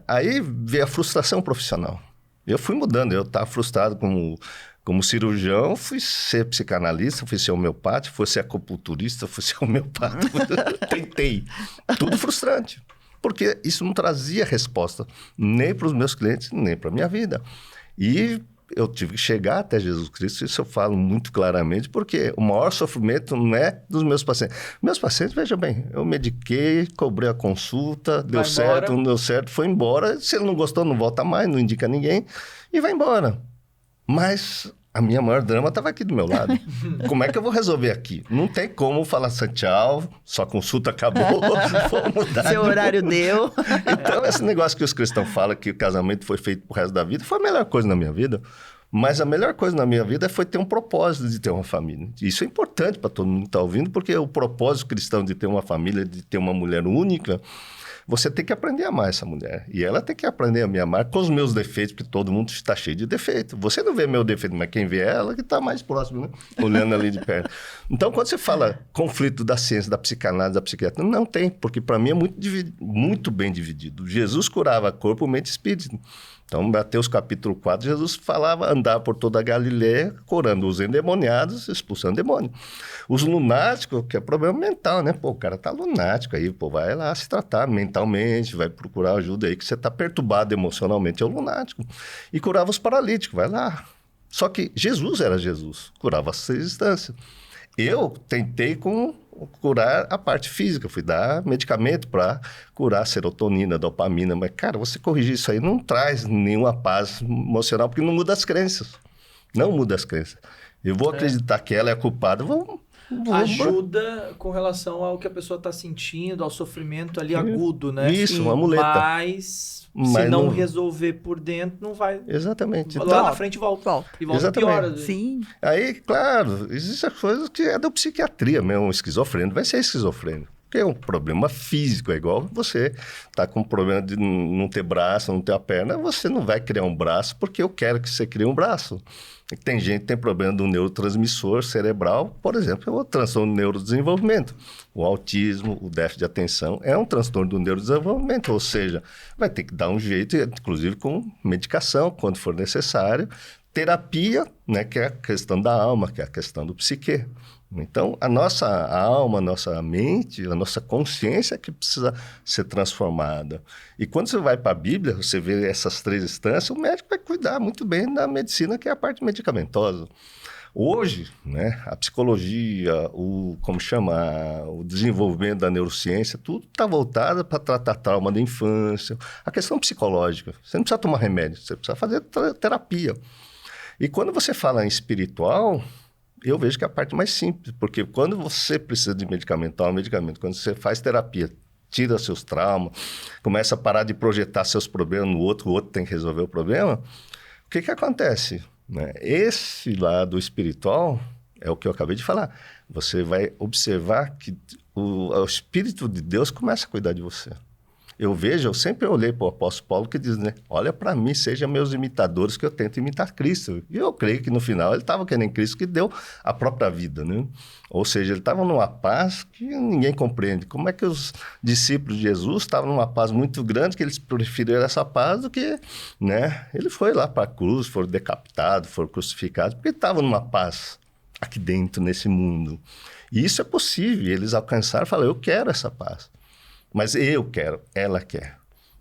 aí veio a frustração profissional. Eu fui mudando, eu estava frustrado como cirurgião, fui ser psicanalista, fui ser homeopata, fui ser acupunturista, fui ser homeopata. Tentei. Tudo frustrante. Porque isso não trazia resposta nem para os meus clientes, nem para a minha vida. E eu tive que chegar até Jesus Cristo, isso eu falo muito claramente, porque o maior sofrimento não é dos meus pacientes. Meus pacientes, veja bem, eu mediquei, cobrei a consulta, deu certo, não deu certo, foi embora. Se ele não gostou, não volta mais, não indica ninguém e vai embora. Mas a minha maior drama estava aqui do meu lado. Como é que eu vou resolver aqui? Não tem como falar assim, tchau, sua consulta acabou, vou mudar. Seu horário deu. Então, esse negócio que os cristãos falam que o casamento foi feito pro resto da vida, foi a melhor coisa na minha vida. Mas a melhor coisa na minha vida foi ter um propósito de ter uma família. Isso é importante para todo mundo que está ouvindo, porque o propósito cristão de ter uma família, de ter uma mulher única... Você tem que aprender a amar essa mulher. E ela tem que aprender a me amar com os meus defeitos, porque todo mundo está cheio de defeito. Você não vê meu defeito, mas quem vê é ela que está mais próximo, né? Olhando ali de perto. Então, quando você fala conflito da ciência, da psicanálise, da psiquiatria, não tem, porque para mim é muito bem dividido. Jesus curava corpo, mente e espírito. Então, Mateus capítulo 4, Jesus falava andar por toda a Galileia, curando os endemoniados, expulsando demônio. Os lunáticos, que é problema mental, né? O cara tá lunático aí, vai lá se tratar mentalmente, vai procurar ajuda aí, que você tá perturbado emocionalmente, é o lunático. E curava os paralíticos, vai lá. Só que Jesus era Jesus, curava as 6 instâncias. Eu tentei curar a parte física, fui dar medicamento para curar a serotonina, a dopamina, mas, cara, você corrigir isso aí não traz nenhuma paz emocional, porque não muda as crenças. Não muda as crenças. Eu vou acreditar que ela é a culpada, ajuda com relação ao que a pessoa está sentindo, ao sofrimento ali agudo, né? Isso, uma muleta. Mas se não resolver por dentro, não vai... Exatamente. Lá na frente volta. E volta pior. Sim. Aí, claro, existem coisas que é da psiquiatria mesmo, um esquizofrênico vai ser esquizofrênico. Porque é um problema físico, é igual você tá com um problema de não ter braço, não ter a perna, você não vai criar um braço porque eu quero que você crie um braço. Tem gente que tem problema do neurotransmissor cerebral, por exemplo, é o transtorno do neurodesenvolvimento. O autismo, o déficit de atenção, é um transtorno do neurodesenvolvimento, ou seja, vai ter que dar um jeito, inclusive com medicação, quando for necessário, terapia, né, que é a questão da alma, que é a questão do psique. Então, a nossa alma, a nossa mente, a nossa consciência é que precisa ser transformada. E quando você vai para a Bíblia, você vê essas 3 instâncias, o médico vai cuidar muito bem da medicina, que é a parte medicamentosa. Hoje, né, a psicologia, o desenvolvimento da neurociência, tudo está voltado para tratar trauma da infância, a questão psicológica. Você não precisa tomar remédio, você precisa fazer terapia. E quando você fala em espiritual... Eu vejo que é a parte mais simples, porque quando você precisa de medicamento, quando você faz terapia, tira seus traumas, começa a parar de projetar seus problemas no outro, o outro tem que resolver o problema, o que acontece? né? Esse lado espiritual é o que eu acabei de falar. Você vai observar que o Espírito de Deus começa a cuidar de você. Eu sempre olhei para o apóstolo Paulo que diz, né? Olha para mim, sejam meus imitadores que eu tento imitar Cristo. E eu creio que no final ele estava querendo Cristo que deu a própria vida, né? Ou seja, ele estava numa paz que ninguém compreende. Como é que os discípulos de Jesus estavam numa paz muito grande que eles preferiram essa paz do que, né? Ele foi lá para a cruz, foram decapitados, foram crucificados, porque estavam numa paz aqui dentro, nesse mundo. E isso é possível. Eles alcançaram e falaram, eu quero essa paz. Mas eu quero, ela quer.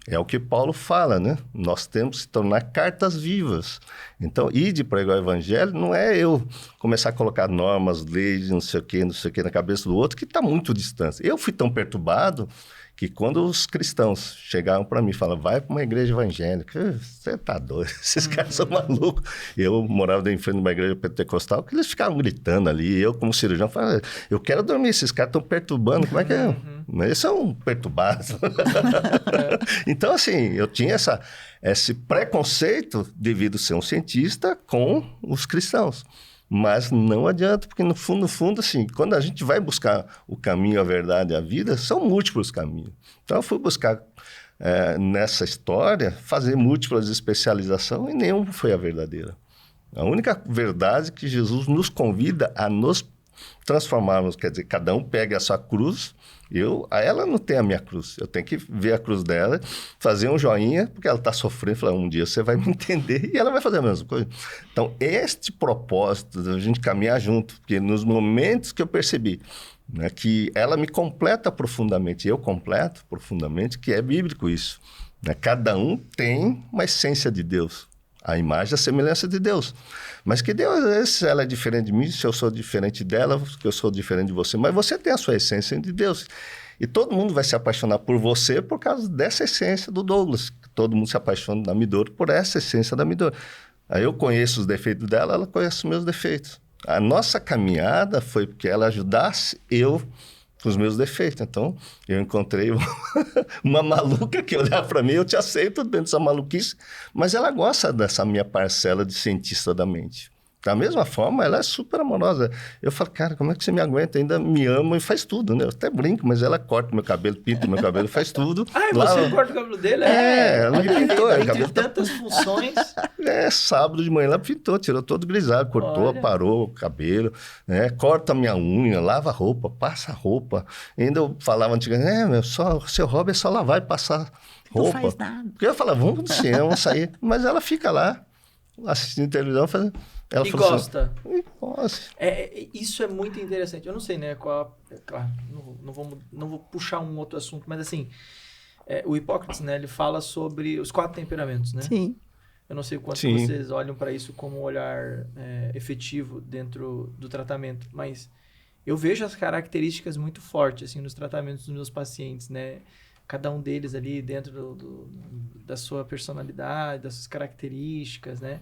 É o que Paulo fala, né? Nós temos que se tornar cartas vivas. Então, ir de pregar o evangelho não é eu começar a colocar normas, leis, não sei o quê na cabeça do outro, que está muito distante. Eu fui tão perturbado que quando os cristãos chegaram para mim e falaram, vai para uma igreja evangélica, você tá doido, esses caras são malucos. Eu morava em frente de uma igreja pentecostal, que eles ficavam gritando ali, eu como cirurgião falava, eu quero dormir, esses caras estão perturbando, como é que é? Eles são perturbados. Então, assim, eu tinha esse preconceito devido a ser um cientista com os cristãos. Mas não adianta, porque no fundo, assim, quando a gente vai buscar o caminho, a verdade, a vida, são múltiplos caminhos. Então, eu fui buscar, nessa história, fazer múltiplas especializações e nenhuma foi a verdadeira. A única verdade é que Jesus nos convida a nos transformarmos, quer dizer, cada um pega a sua cruz, ela não tem a minha cruz, eu tenho que ver a cruz dela, fazer um joinha, porque ela está sofrendo, falar, um dia você vai me entender, e ela vai fazer a mesma coisa. Então, este propósito da gente caminhar junto, porque nos momentos que eu percebi, né, que ela me completa profundamente, eu completo profundamente, que é bíblico isso, né? Cada um tem uma essência de Deus, a imagem e a semelhança de Deus. Mas que Deus, às vezes, ela é diferente de mim, se eu sou diferente dela, que eu sou diferente de você. Mas você tem a sua essência de Deus. E todo mundo vai se apaixonar por você por causa dessa essência do Douglas. Todo mundo se apaixona da Midori por essa essência da Midori. Aí eu conheço os defeitos dela, ela conhece os meus defeitos. A nossa caminhada foi porque ela ajudasse eu com os meus defeitos. Então, eu encontrei uma maluca que olhava para mim, eu te aceito dentro dessa maluquice, mas ela gosta dessa minha parcela de cientista da mente. Da mesma forma, ela é super amorosa. Eu falo, cara, como é que você me aguenta? Ainda me ama e faz tudo, né? Eu até brinco, mas ela corta meu cabelo, pinta meu cabelo, faz tudo. Ah, e você corta o cabelo dele? Ela me pintou. Entre tantas funções... Sábado de manhã ela pintou, tirou todo grisalho, cortou, aparou o cabelo, né? Corta minha unha, lava a roupa, passa a roupa. Ainda eu falava antigamente, seu hobby é só lavar e passar roupa. Não faz nada. Porque eu falava, vamos no cinema, vamos sair. Mas ela fica lá, assistindo televisão, fazendo... Ela e gosta. Assim, gosta. Isso é muito interessante. Eu não sei, né? Claro, não vou puxar um outro assunto, mas assim, o Hipócrates, né? Ele fala sobre os 4 temperamentos, né? Sim. Eu não sei o quanto vocês olham para isso como um olhar efetivo dentro do tratamento, mas eu vejo as características muito fortes, assim, nos tratamentos dos meus pacientes, né? Cada um deles ali dentro da sua personalidade, das suas características, né?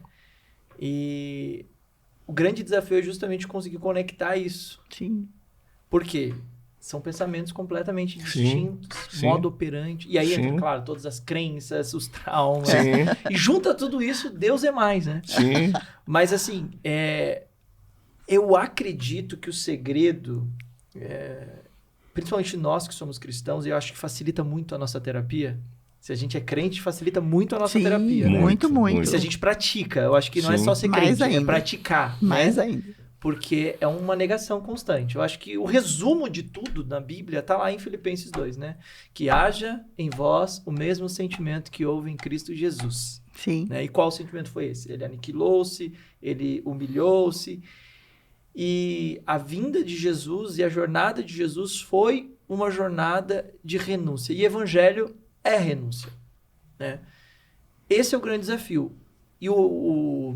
E o grande desafio é justamente conseguir conectar isso. Sim. Por quê? São pensamentos completamente distintos, sim. modo operante. E aí entra, claro, todas as crenças, os traumas. Sim. E junta tudo isso, Deus é mais, né? Sim. Mas assim, eu acredito que o segredo, principalmente nós que somos cristãos, e eu acho que facilita muito a nossa terapia. Se a gente é crente, facilita muito a nossa terapia. Né? Muito. E se a gente pratica, eu acho que não é só ser crente, é praticar. Mais né? ainda. Porque é uma negação constante. Eu acho que o resumo de tudo na Bíblia está lá em Filipenses 2, né? Que haja em vós o mesmo sentimento que houve em Cristo Jesus. Sim. Né? E qual sentimento foi esse? Ele aniquilou-se, ele humilhou-se. E a vinda de Jesus e a jornada de Jesus foi uma jornada de renúncia. E evangelho é renúncia. Né? Esse é o grande desafio. E o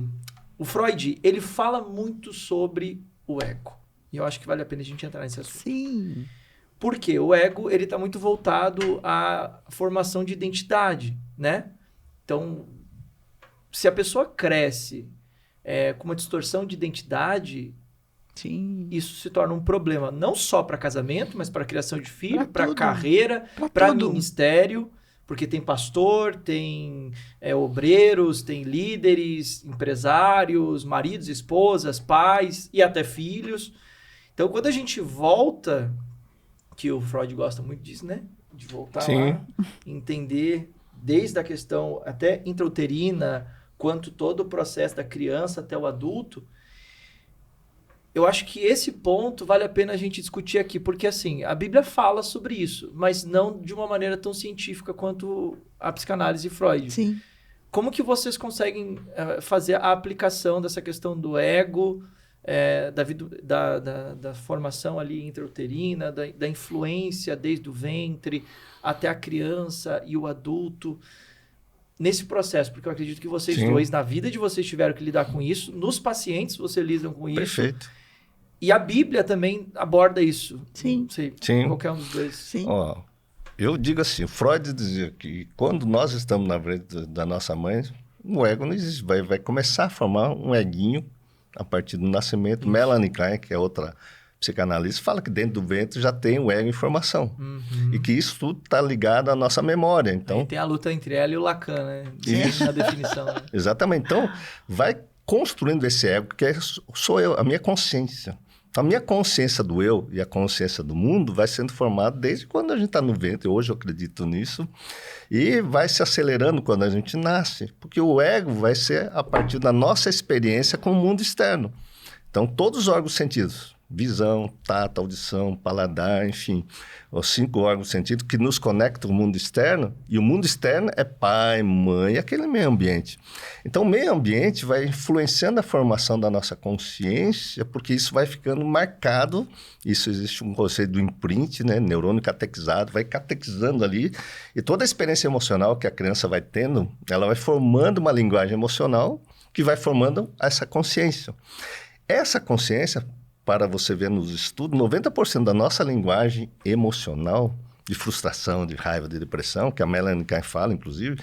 Freud, ele fala muito sobre o ego. E eu acho que vale a pena a gente entrar nesse assunto. Sim. Por quê? O ego, ele está muito voltado à formação de identidade, né? Então, se a pessoa cresce com uma distorção de identidade, sim, isso se torna um problema. Não só para casamento, mas para criação de filho, para tudo. carreira, para ministério, Porque tem pastor, tem obreiros, tem líderes, empresários, maridos, esposas, pais e até filhos. Então, quando a gente volta, que o Freud gosta muito disso, né? De voltar lá, entender desde a questão até intrauterina, quanto todo o processo da criança até o adulto, eu acho que esse ponto vale a pena a gente discutir aqui, porque assim, a Bíblia fala sobre isso, mas não de uma maneira tão científica quanto a psicanálise e Freud. Sim. Como que vocês conseguem fazer a aplicação dessa questão do ego, da formação ali intrauterina, da influência desde o ventre até a criança e o adulto, nesse processo? Porque eu acredito que vocês dois, na vida de vocês, tiveram que lidar com isso, nos pacientes vocês lidam com isso. Perfeito. E a Bíblia também aborda isso. Sim. Não sei, Sim. qualquer um dos dois. Sim. Ó, eu digo assim, Freud dizia que quando nós estamos na frente da nossa mãe, o ego não existe, vai começar a formar um eguinho a partir do nascimento. Isso. Melanie Klein, que é outra psicanalista, fala que dentro do ventre já tem o ego em formação. E que isso tudo está ligado à nossa memória. Então, aí tem a luta entre ela e o Lacan, né? Isso. Na definição. Né? Exatamente. Então, vai construindo esse ego, que sou eu, a minha consciência. A minha consciência do eu e a consciência do mundo vai sendo formada desde quando a gente está no ventre. Hoje eu acredito nisso. E vai se acelerando quando a gente nasce. Porque o ego vai ser a partir da nossa experiência com o mundo externo. Então, todos os órgãos sentidos, visão, tato, audição, paladar, enfim, os 5 órgãos sentidos que nos conectam com o mundo externo, e o mundo externo é pai, mãe, aquele meio ambiente. Então, o meio ambiente vai influenciando a formação da nossa consciência, porque isso vai ficando marcado, isso existe um conceito do imprint, né? Neurônio catequizado, vai catequizando ali, e toda a experiência emocional que a criança vai tendo, ela vai formando uma linguagem emocional que vai formando essa consciência. Essa consciência, para você ver nos estudos, 90% da nossa linguagem emocional, de frustração, de raiva, de depressão, que a Melanie Klein fala, inclusive,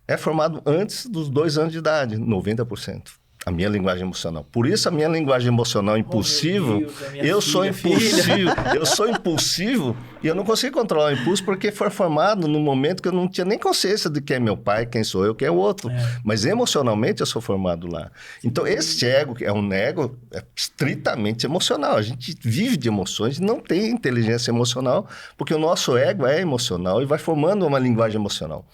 é formado antes dos 2 anos de idade, 90%. A minha linguagem emocional. Por isso, a minha linguagem emocional impulsiva, eu sou impulsivo e eu não consigo controlar o impulso porque foi formado no momento que eu não tinha nem consciência de quem é meu pai, quem sou eu, quem é o outro. Mas emocionalmente eu sou formado lá. Então, esse ego, que é um ego, é estritamente emocional. A gente vive de emoções, não tem inteligência emocional, porque o nosso ego é emocional e vai formando uma linguagem emocional.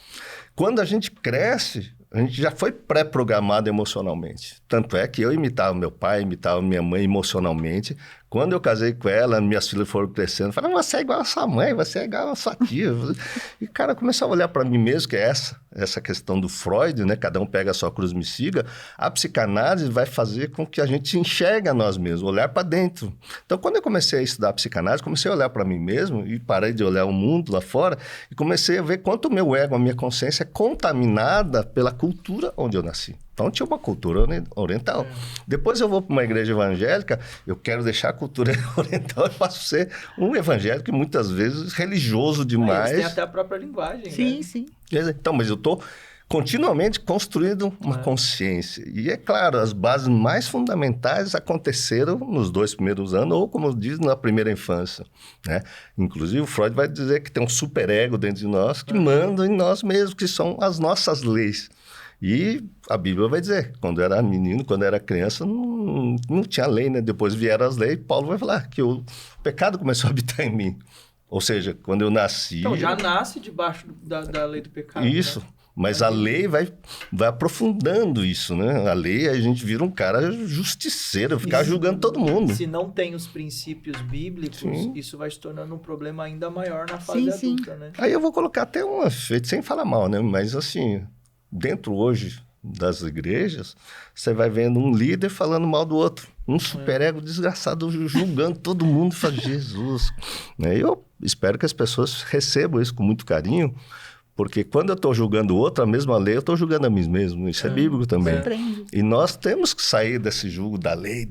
Quando a gente cresce, a gente já foi pré-programado emocionalmente. Tanto é que eu imitava meu pai, imitava minha mãe emocionalmente. Quando eu casei com ela, minhas filhas foram crescendo. Falaram, você é igual a sua mãe, você é igual a sua tia. E, cara, eu comecei a olhar para mim mesmo, que é essa questão do Freud, né? Cada um pega a sua cruz, me siga. A psicanálise vai fazer com que a gente enxergue a nós mesmos, olhar para dentro. Então, quando eu comecei a estudar psicanálise, comecei a olhar para mim mesmo e parei de olhar o mundo lá fora e comecei a ver quanto o meu ego, a minha consciência é contaminada pela cultura onde eu nasci. Então, tinha uma cultura oriental. Depois eu vou para uma igreja evangélica, eu quero deixar a cultura oriental, eu passo a ser um evangélico e muitas vezes religioso demais. Eles têm até a própria linguagem, Sim, né? sim. Então, mas eu estou continuamente construindo uma consciência. E é claro, as bases mais fundamentais aconteceram nos 2 primeiros anos, ou como diz, na primeira infância, né? Inclusive, o Freud vai dizer que tem um superego dentro de nós que manda em nós mesmos, que são as nossas leis. E a Bíblia vai dizer, quando era menino, quando era criança, não tinha lei, né? Depois vieram as leis, Paulo vai falar que o pecado começou a habitar em mim. Ou seja, quando eu nasci... Então, já nasce debaixo da lei do pecado. Isso, né? Mas a lei vai aprofundando isso, né? A lei, a gente vira um cara justiceiro, ficar julgando todo mundo. Se não tem os princípios bíblicos, isso vai se tornando um problema ainda maior na fase adulta, né? Aí eu vou colocar até um efeito, sem falar mal, né? Mas assim... Dentro hoje das igrejas, você vai vendo um líder falando mal do outro. Um superego desgraçado julgando todo mundo e fala, Jesus. Eu espero que as pessoas recebam isso com muito carinho, porque quando eu estou julgando o outro, a mesma lei, eu estou julgando a mim mesmo. Isso é bíblico também. E nós temos que sair desse julgo da lei,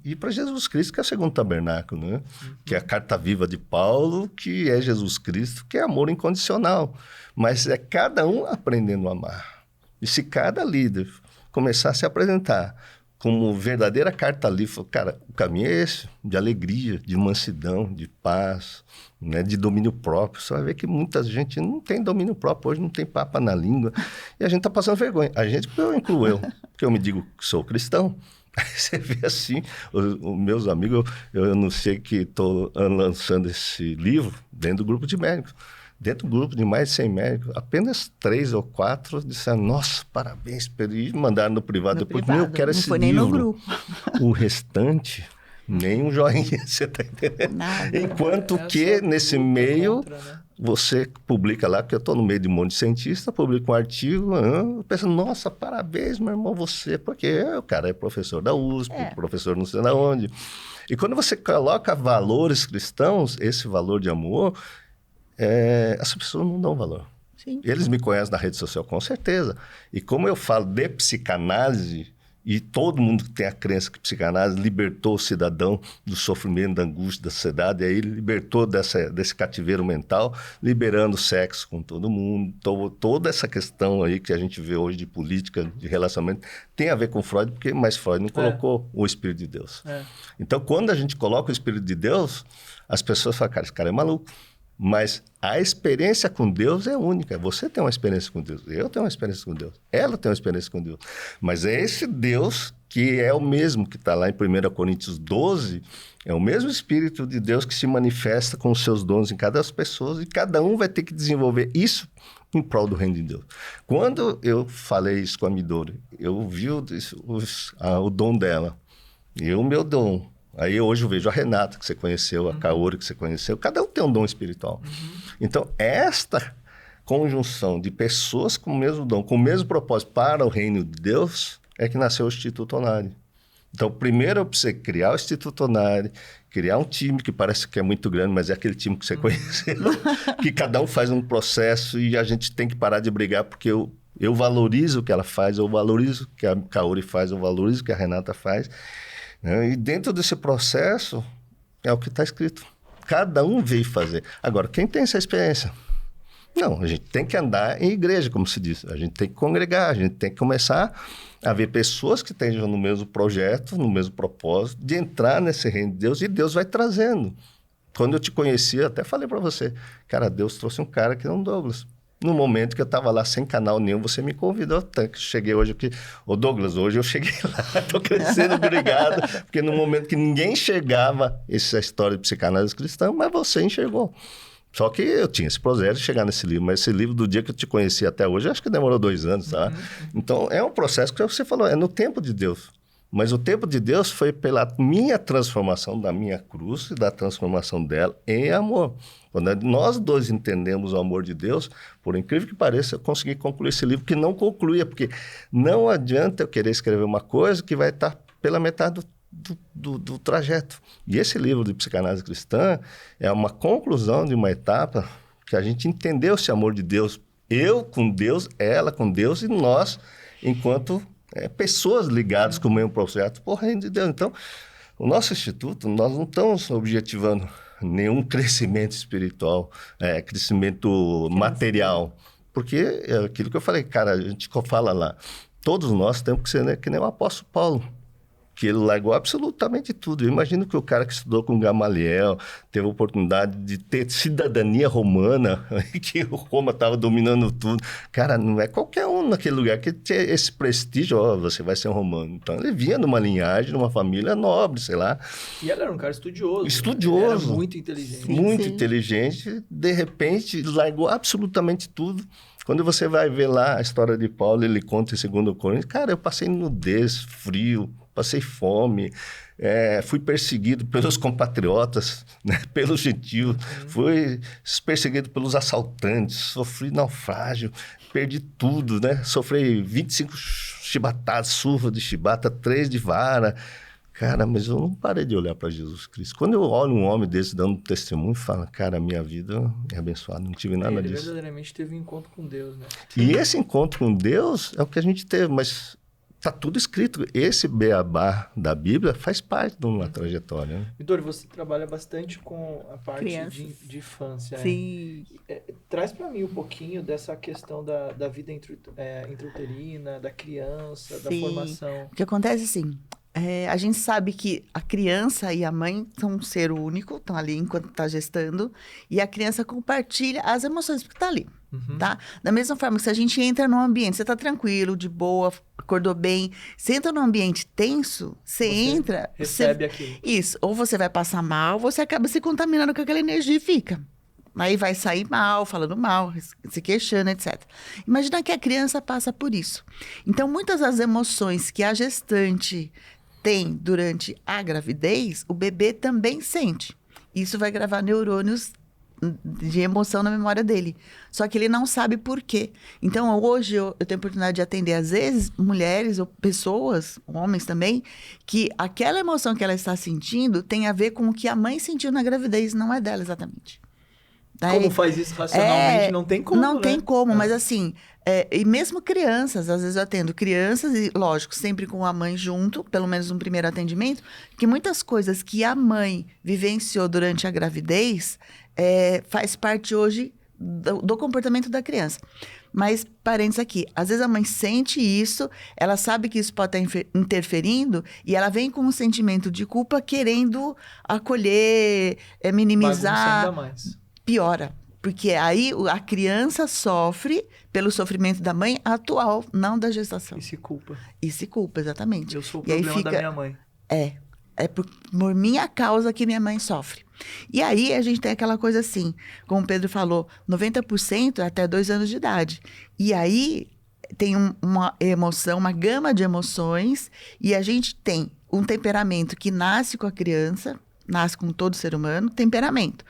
e ir para Jesus Cristo, que é o segundo tabernáculo, né? Que é a carta viva de Paulo, que é Jesus Cristo, que é amor incondicional. Mas é cada um aprendendo a amar. E se cada líder começar a se apresentar como verdadeira carta ali, falou, cara, o caminho é esse, de alegria, de mansidão, de paz, né, de domínio próprio. Você vai ver que muita gente não tem domínio próprio, hoje não tem papa na língua, e a gente está passando vergonha. A gente, eu incluo eu, porque eu me digo que sou cristão. Aí você vê assim, os meus amigos, eu anunciei que estou lançando esse livro dentro do grupo de médicos. Dentro do grupo de mais de 100 médicos, apenas 3 ou 4 disseram, nossa, parabéns, e mandaram no privado. No Depois, privado. eu quero Não esse foi livro. nem no grupo. O restante, nem um joinha, você está entendendo? Nada. Enquanto É que, só nesse luta meio, contra, né? você publica lá, porque eu estou no meio de um monte de cientista, publica um artigo, eu penso, nossa, parabéns, meu irmão, você, porque o cara é professor da USP, professor não sei de onde. E quando você coloca valores cristãos, esse valor de amor, as pessoas não dão valor. Sim. Eles me conhecem na rede social, com certeza. E como eu falo de psicanálise, e todo mundo tem a crença que psicanálise libertou o cidadão do sofrimento, da angústia, da ansiedade, e aí libertou desse cativeiro mental, liberando o sexo com todo mundo. Toda essa questão aí que a gente vê hoje de política, de relacionamento, tem a ver com Freud, mas Freud não colocou o Espírito de Deus. Então, quando a gente coloca o Espírito de Deus, as pessoas falam, cara, esse cara é maluco. Mas a experiência com Deus é única. Você tem uma experiência com Deus, eu tenho uma experiência com Deus, ela tem uma experiência com Deus. Mas é esse Deus que é o mesmo que está lá em 1 Coríntios 12, é o mesmo Espírito de Deus que se manifesta com os seus dons em cada pessoa, e cada um vai ter que desenvolver isso em prol do reino de Deus. Quando eu falei isso com a Midori, eu vi o dom dela e o meu dom. Aí hoje eu vejo a Renata, que você conheceu, a Kaori, que você conheceu. Cada um tem um dom espiritual. Então, esta conjunção de pessoas com o mesmo dom, com o mesmo propósito para o reino de Deus, é que nasceu o Instituto Onari. Então, primeiro eu precisei criar o Instituto Onari, criar um time que parece que é muito grande, mas é aquele time que você conheceu, que cada um faz um processo e a gente tem que parar de brigar, porque eu valorizo o que ela faz, eu valorizo o que a Kaori faz, eu valorizo o que a Renata faz. E dentro desse processo é o que está escrito. Cada um veio fazer. Agora, quem tem essa experiência? Não, a gente tem que andar em igreja, como se diz. A gente tem que congregar, a gente tem que começar a ver pessoas que estejam no mesmo projeto, no mesmo propósito, de entrar nesse reino de Deus, e Deus vai trazendo. Quando eu te conheci, eu até falei para você, cara, Deus trouxe um cara que é um Douglas. No momento que eu estava lá sem canal nenhum, você me convidou. Cheguei hoje aqui. Ô Douglas, hoje eu cheguei lá, estou crescendo, obrigado. Porque no momento que ninguém enxergava essa história de psicanálise cristã, mas você enxergou. Só que eu tinha esse projeto de chegar nesse livro. Mas esse livro, do dia que eu te conheci até hoje, acho que demorou 2 anos, tá? Então, é um processo que você falou, é no tempo de Deus. Mas o tempo de Deus foi pela minha transformação, da minha cruz e da transformação dela em amor. Quando nós dois entendemos o amor de Deus, por incrível que pareça, eu consegui concluir esse livro, que não concluía, porque não adianta eu querer escrever uma coisa que vai estar pela metade do trajeto. E esse livro de psicanálise cristã é uma conclusão de uma etapa que a gente entendeu esse amor de Deus. Eu com Deus, ela com Deus e nós, enquanto pessoas ligadas com o mesmo projeto por reino de Deus. Então, o nosso instituto, nós não estamos objetivando nenhum crescimento espiritual, crescimento material. Porque é aquilo que eu falei, cara, a gente fala lá, todos nós temos que ser, né, que nem o apóstolo Paulo, que ele largou absolutamente tudo. Eu imagino que o cara que estudou com Gamaliel, teve a oportunidade de ter cidadania romana, que Roma estava dominando tudo. Cara, não é qualquer um naquele lugar que tinha esse prestígio, você vai ser um romano. Então, ele vinha de uma linhagem, de uma família nobre, sei lá. E ele era um cara estudioso. Estudioso. Ele era muito inteligente. Muito inteligente. De repente, largou absolutamente tudo. Quando você vai ver lá a história de Paulo, ele conta em 2 Coríntios, cara, eu passei nudez, frio, passei fome, fui perseguido pelos compatriotas, né, pelos gentios, fui perseguido pelos assaltantes, sofri naufrágio, perdi tudo, né? Sofri 25 chibatadas, surra de chibata, 3 de vara. Cara, mas eu não parei de olhar para Jesus Cristo. Quando eu olho um homem desse dando testemunho, falo, cara, minha vida é abençoada, não tive nada Ele disso. verdadeiramente teve um encontro com Deus, né? E esse encontro com Deus é o que a gente teve, mas Tá tudo escrito. Esse beabá da Bíblia faz parte de uma trajetória. Né? Midori, você trabalha bastante com a parte de infância. Sim. Traz para mim um pouquinho dessa questão da vida intrauterina, da criança, da formação. O que acontece assim, a gente sabe que a criança e a mãe são um ser único, estão ali enquanto está gestando, e a criança compartilha as emoções porque está ali. Tá? Da mesma forma que se a gente entra num ambiente, você está tranquilo, de boa, acordou bem, você entra num ambiente tenso, você entra... recebe aquilo. Isso, ou você vai passar mal, você acaba se contaminando com aquela energia e fica. Aí vai sair mal, falando mal, se queixando, etc. Imagina que a criança passa por isso. Então, muitas das emoções que a gestante tem durante a gravidez, o bebê também sente. Isso vai gravar neurônios de emoção na memória dele. Só que ele não sabe por quê. Então, hoje, eu tenho a oportunidade de atender, às vezes, mulheres ou pessoas, homens também, que aquela emoção que ela está sentindo tem a ver com o que a mãe sentiu na gravidez, não é dela exatamente. Daí, como faz isso racionalmente, não tem como, Não tem como, mas É. assim, e mesmo crianças, às vezes eu atendo crianças, e lógico, sempre com a mãe junto, pelo menos no primeiro atendimento, que muitas coisas que a mãe vivenciou durante a gravidez faz parte hoje do comportamento da criança. Mas, parênteses aqui, às vezes a mãe sente isso, ela sabe que isso pode estar interferindo, e ela vem com um sentimento de culpa, querendo acolher, minimizar. Bagunça ainda mais. Piora, porque aí a criança sofre pelo sofrimento da mãe atual, não da gestação. E se culpa. E se culpa, exatamente. Eu sou o E aí problema da minha mãe. É por minha causa que minha mãe sofre. E aí a gente tem aquela coisa assim, como o Pedro falou, 90% é até 2 anos de idade. E aí tem uma emoção, uma gama de emoções, e a gente tem um temperamento que nasce com a criança, nasce com todo ser humano, temperamento.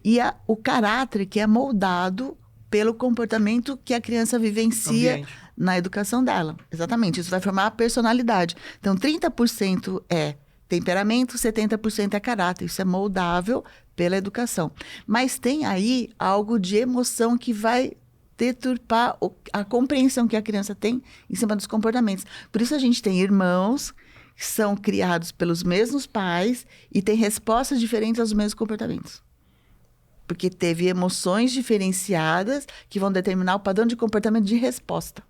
E o caráter que é moldado pelo comportamento que a criança vivencia na educação dela. Exatamente, isso vai formar a personalidade. Então, 30% é temperamento, 70% é caráter. Isso é moldável pela educação. Mas tem aí algo de emoção que vai deturpar a compreensão que a criança tem em cima dos comportamentos. Por isso a gente tem irmãos que são criados pelos mesmos pais e têm respostas diferentes aos mesmos comportamentos. Porque teve emoções diferenciadas que vão determinar o padrão de comportamento de resposta.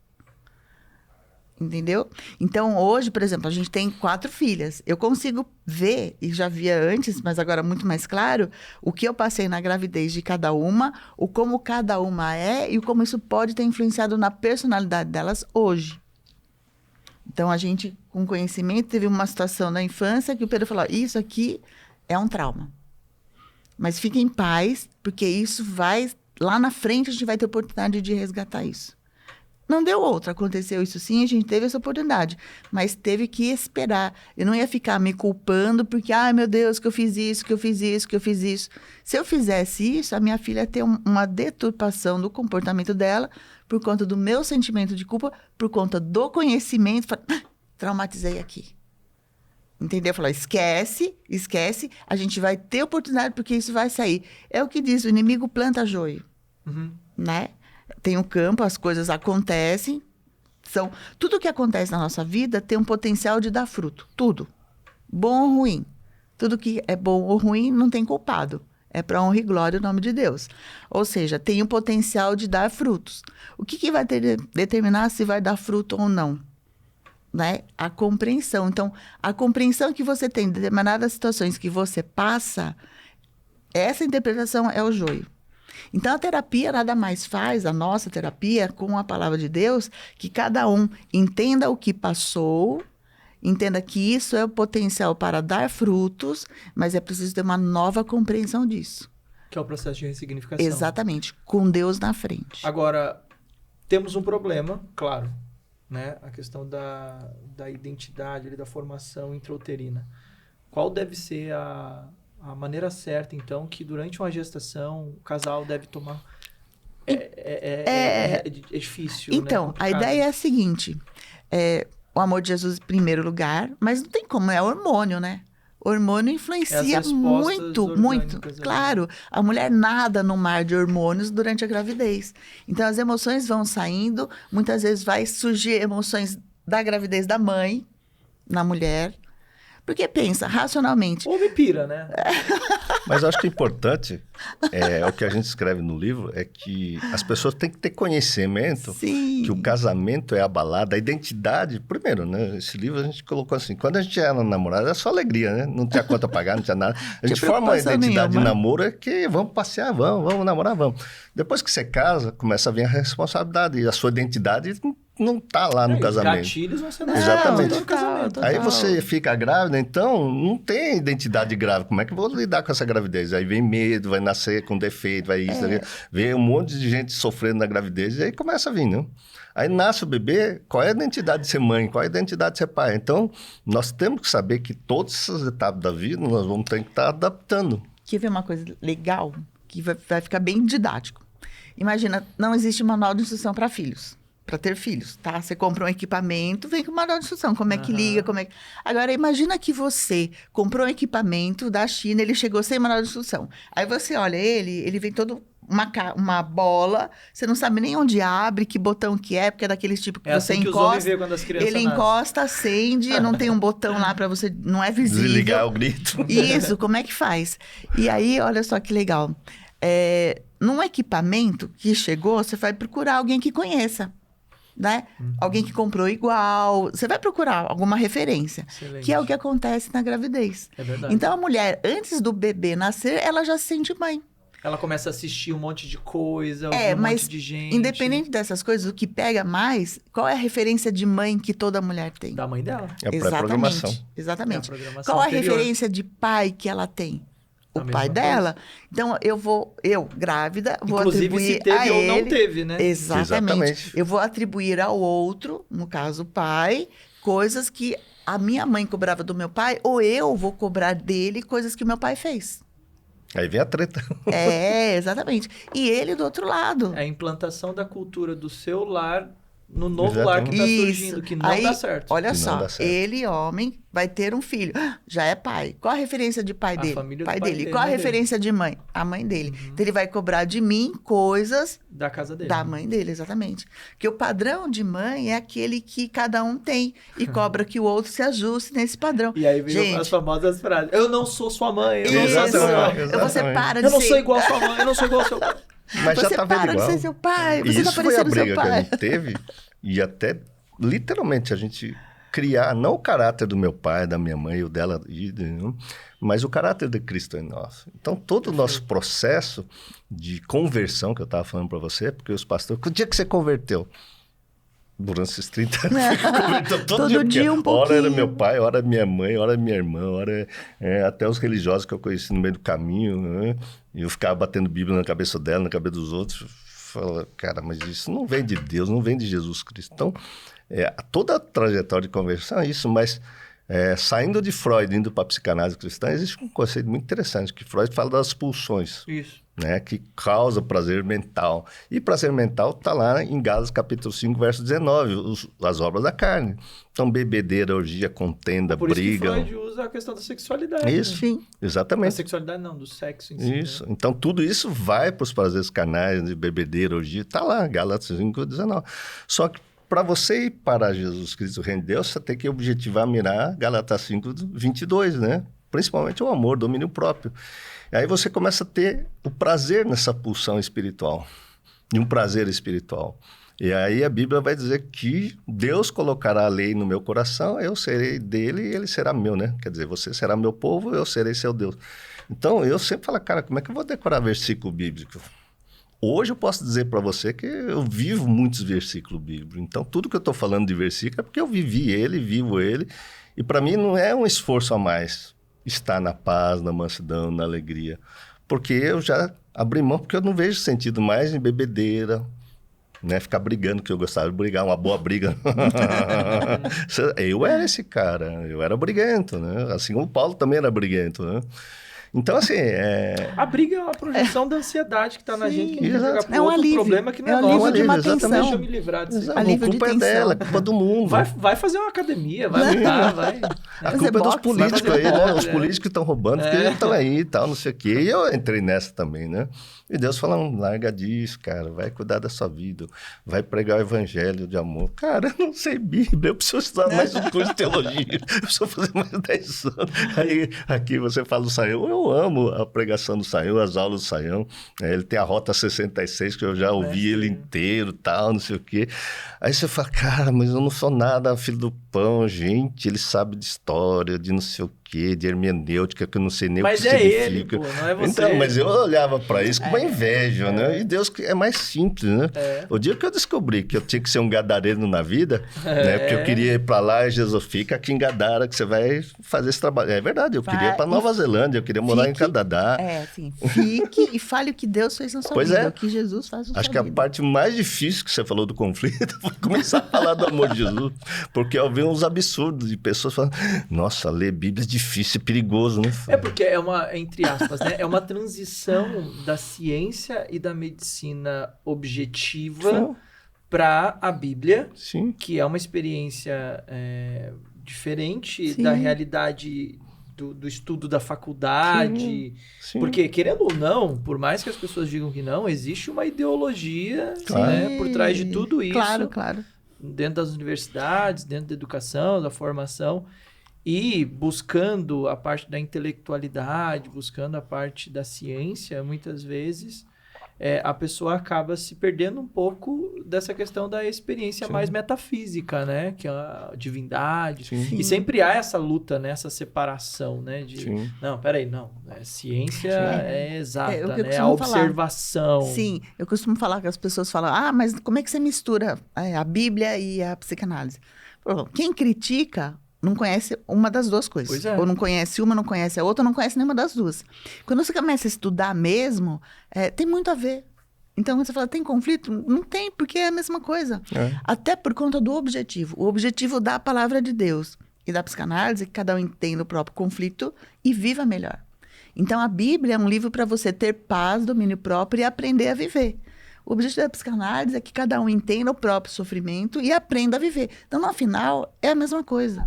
Entendeu? Então, hoje, por exemplo, a gente tem 4 filhas. Eu consigo ver, e já via antes, mas agora muito mais claro, o que eu passei na gravidez de cada uma, o como cada uma é e o como isso pode ter influenciado na personalidade delas hoje. Então, a gente, com conhecimento, teve uma situação na infância que o Pedro falou, isso aqui é um trauma. Mas fiquem em paz, porque isso vai... Lá na frente, a gente vai ter oportunidade de resgatar isso. Não deu outra. Aconteceu isso sim, a gente teve essa oportunidade. Mas teve que esperar. Eu não ia ficar me culpando porque, ai, meu Deus, que eu fiz isso, que eu fiz isso, que eu fiz isso. Se eu fizesse isso, a minha filha ia ter uma deturpação do comportamento dela por conta do meu sentimento de culpa, por conta do conhecimento. Traumatizei aqui. Entendeu? Falar, esquece, a gente vai ter oportunidade porque isso vai sair. É o que diz, o inimigo planta joio, né? Tem um campo, as coisas acontecem, tudo que acontece na nossa vida tem um potencial de dar fruto, tudo, bom ou ruim. Tudo que é bom ou ruim não tem culpado, é para honra e glória o nome de Deus. Ou seja, tem o potencial de dar frutos. O que vai determinar se vai dar fruto ou não? Né? A compreensão. Então, a compreensão que você tem de determinadas situações que você passa, essa interpretação é o joio. Então, a terapia nada mais faz, a nossa terapia, com a palavra de Deus, que cada um entenda o que passou, entenda que isso é o potencial para dar frutos, mas é preciso ter uma nova compreensão disso. Que é o processo de ressignificação. Exatamente, com Deus na frente. Agora, temos um problema, claro, né? A questão da identidade, da formação intrauterina. Qual deve ser a maneira certa, então, que durante uma gestação o casal deve tomar? É difícil, então, né? a ideia é a seguinte, o amor de Jesus em primeiro lugar, mas não tem como, é hormônio, né? O hormônio influencia muito, muito. Claro, a mulher nada no mar de hormônios durante a gravidez. Então, as emoções vão saindo, muitas vezes vai surgir emoções da gravidez da mãe na mulher. Porque pensa, racionalmente... Homem pira, né? Mas eu acho que o importante, o que a gente escreve no livro, é que as pessoas têm que ter conhecimento Sim. que o casamento é abalado, a identidade... Primeiro, né? Esse livro a gente colocou assim, quando a gente era namorado, era só alegria, né? Não tinha conta a pagar, não tinha nada. A gente forma uma identidade de namoro que vamos passear, vamos namorar, vamos. Depois que você casa, começa a vir a responsabilidade. E a sua identidade não está lá no casamento. Os gatilhos vão ser Exatamente. no casamento. Total. Aí você fica grávida, então não tem identidade grávida. Como é que eu vou lidar com essa gravidez? Aí vem medo, vai nascer com defeito, vai isso, vem um monte de gente sofrendo na gravidez e aí começa a vir, né? Aí nasce o bebê, qual é a identidade de ser mãe? Qual é a identidade de ser pai? Então, nós temos que saber que todas essas etapas da vida nós vamos ter que estar adaptando. Quer ver uma coisa legal? Que vai ficar bem didático. Imagina, não existe manual de instrução para filhos. Para ter filhos, tá? Você compra um equipamento, vem com manual de instrução, como é que liga, como é que... Agora, imagina que você comprou um equipamento da China, ele chegou sem manual de instrução. Aí você olha ele vem todo uma bola, você não sabe nem onde abre, que botão que é, porque é daqueles tipo que você assim encosta. Que os vê quando as crianças ele nascem. Encosta, acende, não tem um botão lá para você, não é visível. Desligar o grito. Isso, como é que faz? E aí, olha só que legal. Num equipamento que chegou, você vai procurar alguém que conheça. Né? Alguém que comprou igual. Você vai procurar alguma referência. Excelente. Que é o que acontece na gravidez. É verdade. Então, a mulher, antes do bebê nascer, ela já se sente mãe. Ela começa a assistir um monte de coisa, ouvir um monte de gente. Independente dessas coisas, o que pega mais, qual é a referência de mãe que toda mulher tem? Da mãe dela. É a pré-programação. Exatamente. É a programação Qual a anterior. referência de pai que ela tem? O A pai mesma dela. Então, eu, grávida, vou Inclusive, atribuir se teve a ou ele... não teve, né? Exatamente. Eu vou atribuir ao outro, no caso o pai, coisas que a minha mãe cobrava do meu pai, ou eu vou cobrar dele coisas que o meu pai fez. Aí vem a treta. Exatamente. E ele do outro lado. É a implantação da cultura do seu lar no novo Exatamente. lar que está Isso. surgindo, que não Aí, dá certo. Olha Que não só, dá certo. ele, homem, vai ter um filho. Já é pai. Qual a referência de pai A dele? família do Pai pai dele. dele, Qual a mãe dele. referência de mãe? A mãe dele. Então, ele vai cobrar de mim coisas Da casa dele. da mãe dele, exatamente. Porque o padrão de mãe é aquele que cada um tem e cobra que o outro se ajuste nesse padrão. E aí vem Gente, as famosas frases. Eu não sou sua mãe, eu não sou isso. sua mãe. Exatamente. Você para de Eu não ser... sou igual a sua mãe, eu não sou igual ao seu pai. Mas Você já tá para vendo de igual. ser seu pai, E você tá isso foi a parecendo seu briga que a pai. gente teve. E até, literalmente, a gente criar, não o caráter do meu pai, da minha mãe, o dela, mas o caráter de Cristo em nós. Então, todo o nosso processo de conversão, que eu estava falando para você, porque os pastores... Que dia que você converteu? Durante esses 30 anos, converteu todo dia. dia um Hora era pouquinho. meu pai, hora minha mãe, hora minha irmã, hora até os religiosos que eu conheci no meio do caminho, né? E eu ficava batendo Bíblia na cabeça dela, na cabeça dos outros. Fala, cara, mas isso não vem de Deus, não vem de Jesus Cristo. Então, toda a trajetória de conversão é isso, mas saindo de Freud, indo para a psicanálise cristã, existe um conceito muito interessante, que Freud fala das pulsões, Isso. né, que causa prazer mental. E prazer mental está lá em Gálatas capítulo 5, verso 19, as obras da carne. Então, bebedeira, orgia, contenda, Por isso que briga. Freud usa a questão da sexualidade. Isso, Né? Sim. Da exatamente. sexualidade não, do sexo em si. Isso. Né? Então, tudo isso vai para os prazeres carnais, de bebedeira, orgia. Está lá, Gálatas 5, 19. Só que para você ir para Jesus Cristo, o reino de Deus, você tem que objetivar, mirar Gálatas 5, 22, né? Principalmente o amor, domínio próprio. E aí você começa a ter o prazer nessa pulsão espiritual, e um prazer espiritual. E aí a Bíblia vai dizer que Deus colocará a lei no meu coração, eu serei dele e ele será meu, né? Quer dizer, você será meu povo, eu serei seu Deus. Então, eu sempre falo, cara, como é que eu vou decorar versículo bíblico? Hoje eu posso dizer para você que eu vivo muitos versículos bíblicos. Então, tudo que eu estou falando de versículo é porque eu vivi ele, vivo ele. E para mim não é um esforço a mais estar na paz, na mansidão, na alegria. Porque eu já abri mão, porque eu não vejo sentido mais em bebedeira, né? Ficar brigando, que eu gostava de brigar, uma boa briga. Eu era esse cara, eu era briguento, né? Assim como o Paulo também era briguento, né? Então, assim, A briga é uma projeção da ansiedade que tá na gente, que exato. joga pro É um outro alívio. problema que não É é um nosso. alívio de uma Exatamente. tensão. Deixa eu me livrar disso. exato, Alívio a de culpa é tensão. dela, a culpa é do mundo. Vai fazer uma academia, vai lutar, vai. A Fazer culpa é dos boxe, políticos vai fazer aí, né? boxe, Os políticos estão roubando, porque eles estão aí e tal, não sei o quê. E eu entrei nessa também, né? E Deus falando, larga disso, cara, vai cuidar da sua vida, vai pregar o evangelho de amor. Cara, eu não sei Bíblia, eu preciso estudar mais um curso de teologia, eu preciso fazer mais 10 anos. Aí, aqui você fala do Saião, eu amo a pregação do Saião, as aulas do Saião. Ele tem a Rota 66, que eu já ouvi ele inteiro, tal, não sei o quê. Aí você fala, cara, mas eu não sou nada filho do pão, gente, ele sabe de história, de não sei o quê, de hermenêutica, que eu não sei nem Mas o que é significa. ele, pô, não é você. Então, mas eu olhava para isso com uma inveja, né? E Deus é mais simples, né? O dia que eu descobri que eu tinha que ser um gadareno na vida, né? Porque eu queria ir para lá e Jesus fica aqui em Gadara, que você vai fazer esse trabalho. É verdade, eu queria ir para Nova Zelândia, eu queria morar em Canadá. Assim, fique e fale o que Deus fez na sua Pois vida, é. o que Jesus faz na Acho sua que a vida. parte mais difícil que você falou do conflito foi começar a falar do amor de Jesus. Porque eu vi uns absurdos de pessoas falando, nossa, ler Bíblia é difícil, é perigoso, né? É porque é uma, entre aspas, né? É uma transição da ciência e da medicina objetiva para a Bíblia, Sim. que é uma experiência diferente Sim. da realidade do estudo da faculdade. Sim. Porque, querendo ou não, por mais que as pessoas digam que não, existe uma ideologia, Claro. né, por trás de tudo isso. Claro, claro. Dentro das universidades, dentro da educação, da formação, e buscando a parte da intelectualidade, buscando a parte da ciência, muitas vezes a pessoa acaba se perdendo um pouco dessa questão da experiência mais metafísica, né? Que é a divindade. Sim. E sempre há essa luta, né? Essa separação, né? De, Sim. não, peraí, não. Ciência é exata, É o que eu né? A costumo falar. observação. Sim, eu costumo falar que as pessoas falam, mas como é que você mistura a Bíblia e a psicanálise? Pô, quem critica não conhece uma das duas coisas. Pois é. Ou não conhece uma, não conhece a outra, ou não conhece nenhuma das duas. Quando você começa a estudar mesmo, tem muito a ver. Então, quando você fala, tem conflito? Não tem, porque é a mesma coisa. Até por conta do objetivo. O objetivo da palavra de Deus e da psicanálise é que cada um entenda o próprio conflito e viva melhor. Então, a Bíblia é um livro para você ter paz, domínio próprio e aprender a viver. O objetivo da psicanálise é que cada um entenda o próprio sofrimento e aprenda a viver. Então, no final, é a mesma coisa,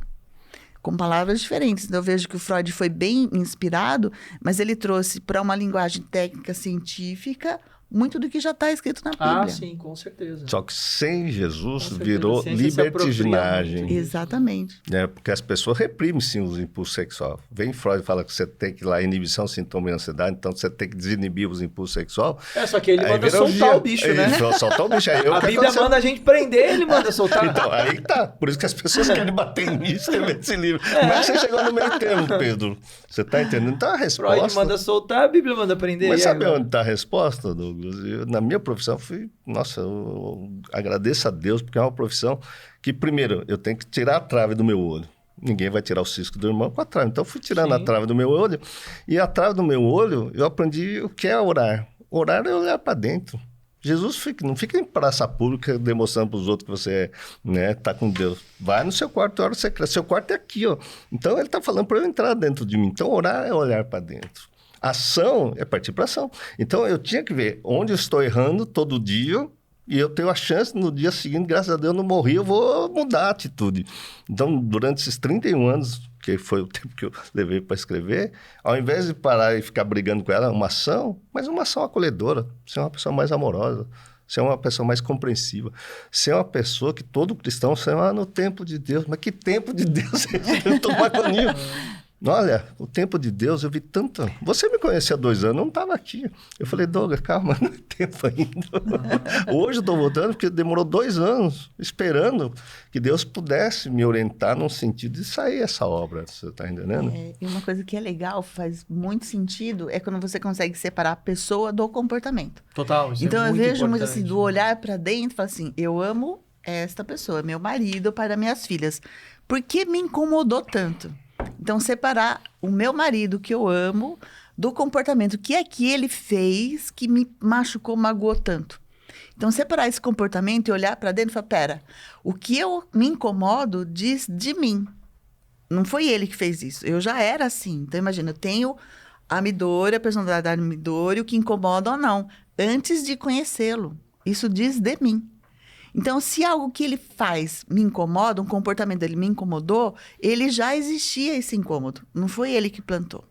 com palavras diferentes. Então, eu vejo que o Freud foi bem inspirado, mas ele trouxe para uma linguagem técnica científica muito do que já está escrito na Bíblia. Ah, sim, com certeza. Só que sem Jesus Com certeza, virou a ciência se apropria libertinagem. muito. Exatamente. Né? Porque as pessoas reprimem, sim, os impulsos sexuais. Vem Freud e fala que você tem que ir lá, inibição, sintoma e ansiedade, então você tem que desinibir os impulsos sexuais. Só que ele Aí manda vira soltar dia. o bicho, né? Ele soltar o bicho. Aí, A Bíblia manda a gente prender, ele manda soltar. Então, aí tá. Por isso que as pessoas querem bater nisso, escrever esse livro. Mas você chegou no meio termo, Pedro. Você tá entendendo? Então a resposta... Freud manda soltar, a Bíblia manda prender. Mas e sabe agora? onde está a resposta, Douglas? Na minha profissão, eu agradeço a Deus, porque é uma profissão que, primeiro, eu tenho que tirar a trave do meu olho. Ninguém vai tirar o cisco do irmão com a trave. Então, eu fui tirando a trave do meu olho, e a trave do meu olho, eu aprendi o que é orar. Orar é olhar para dentro. Jesus não fica em praça pública demonstrando para os outros que você tá com Deus. Vai no seu quarto, ora secreta. Seu quarto é aqui, ó. Então, ele está falando para eu entrar dentro de mim. Então, orar é olhar para dentro. Ação é partir para ação. Então, eu tinha que ver onde eu estou errando todo dia e eu tenho a chance no dia seguinte, graças a Deus, eu não morri, eu vou mudar a atitude. Então, durante esses 31 anos, que foi o tempo que eu levei para escrever, ao invés de parar e ficar brigando com ela, uma ação, mas uma ação acolhedora, ser uma pessoa mais amorosa, ser uma pessoa mais compreensiva, ser uma pessoa que todo cristão chama no tempo de Deus. Mas que tempo de Deus é esse? Eu estou magoninho. Olha, o tempo de Deus, eu vi tanto... Você me conhecia há 2 anos, eu não estava aqui. Eu falei, Douglas, calma, não é tempo ainda. Hoje eu estou voltando porque demorou 2 anos esperando que Deus pudesse me orientar num sentido de sair essa obra, você está entendendo? E uma coisa que é legal, faz muito sentido, é quando você consegue separar a pessoa do comportamento. Total, isso Então, é eu muito vejo muito importante. assim, do olhar para dentro, falo assim, eu amo esta pessoa, meu marido, pai das minhas filhas. Por que me incomodou tanto? Então, separar o meu marido, que eu amo, do comportamento. O que é que ele fez que me machucou, magoou tanto? Então, separar esse comportamento e olhar para dentro e falar, pera, o que eu me incomodo diz de mim. Não foi ele que fez isso. Eu já era assim. Então, imagina, eu tenho a Midori, a personalidade da Midori, o que incomoda ou não, antes de conhecê-lo. Isso diz de mim. Então, se algo que ele faz me incomoda, um comportamento dele me incomodou, ele já existia esse incômodo. Não foi ele que plantou.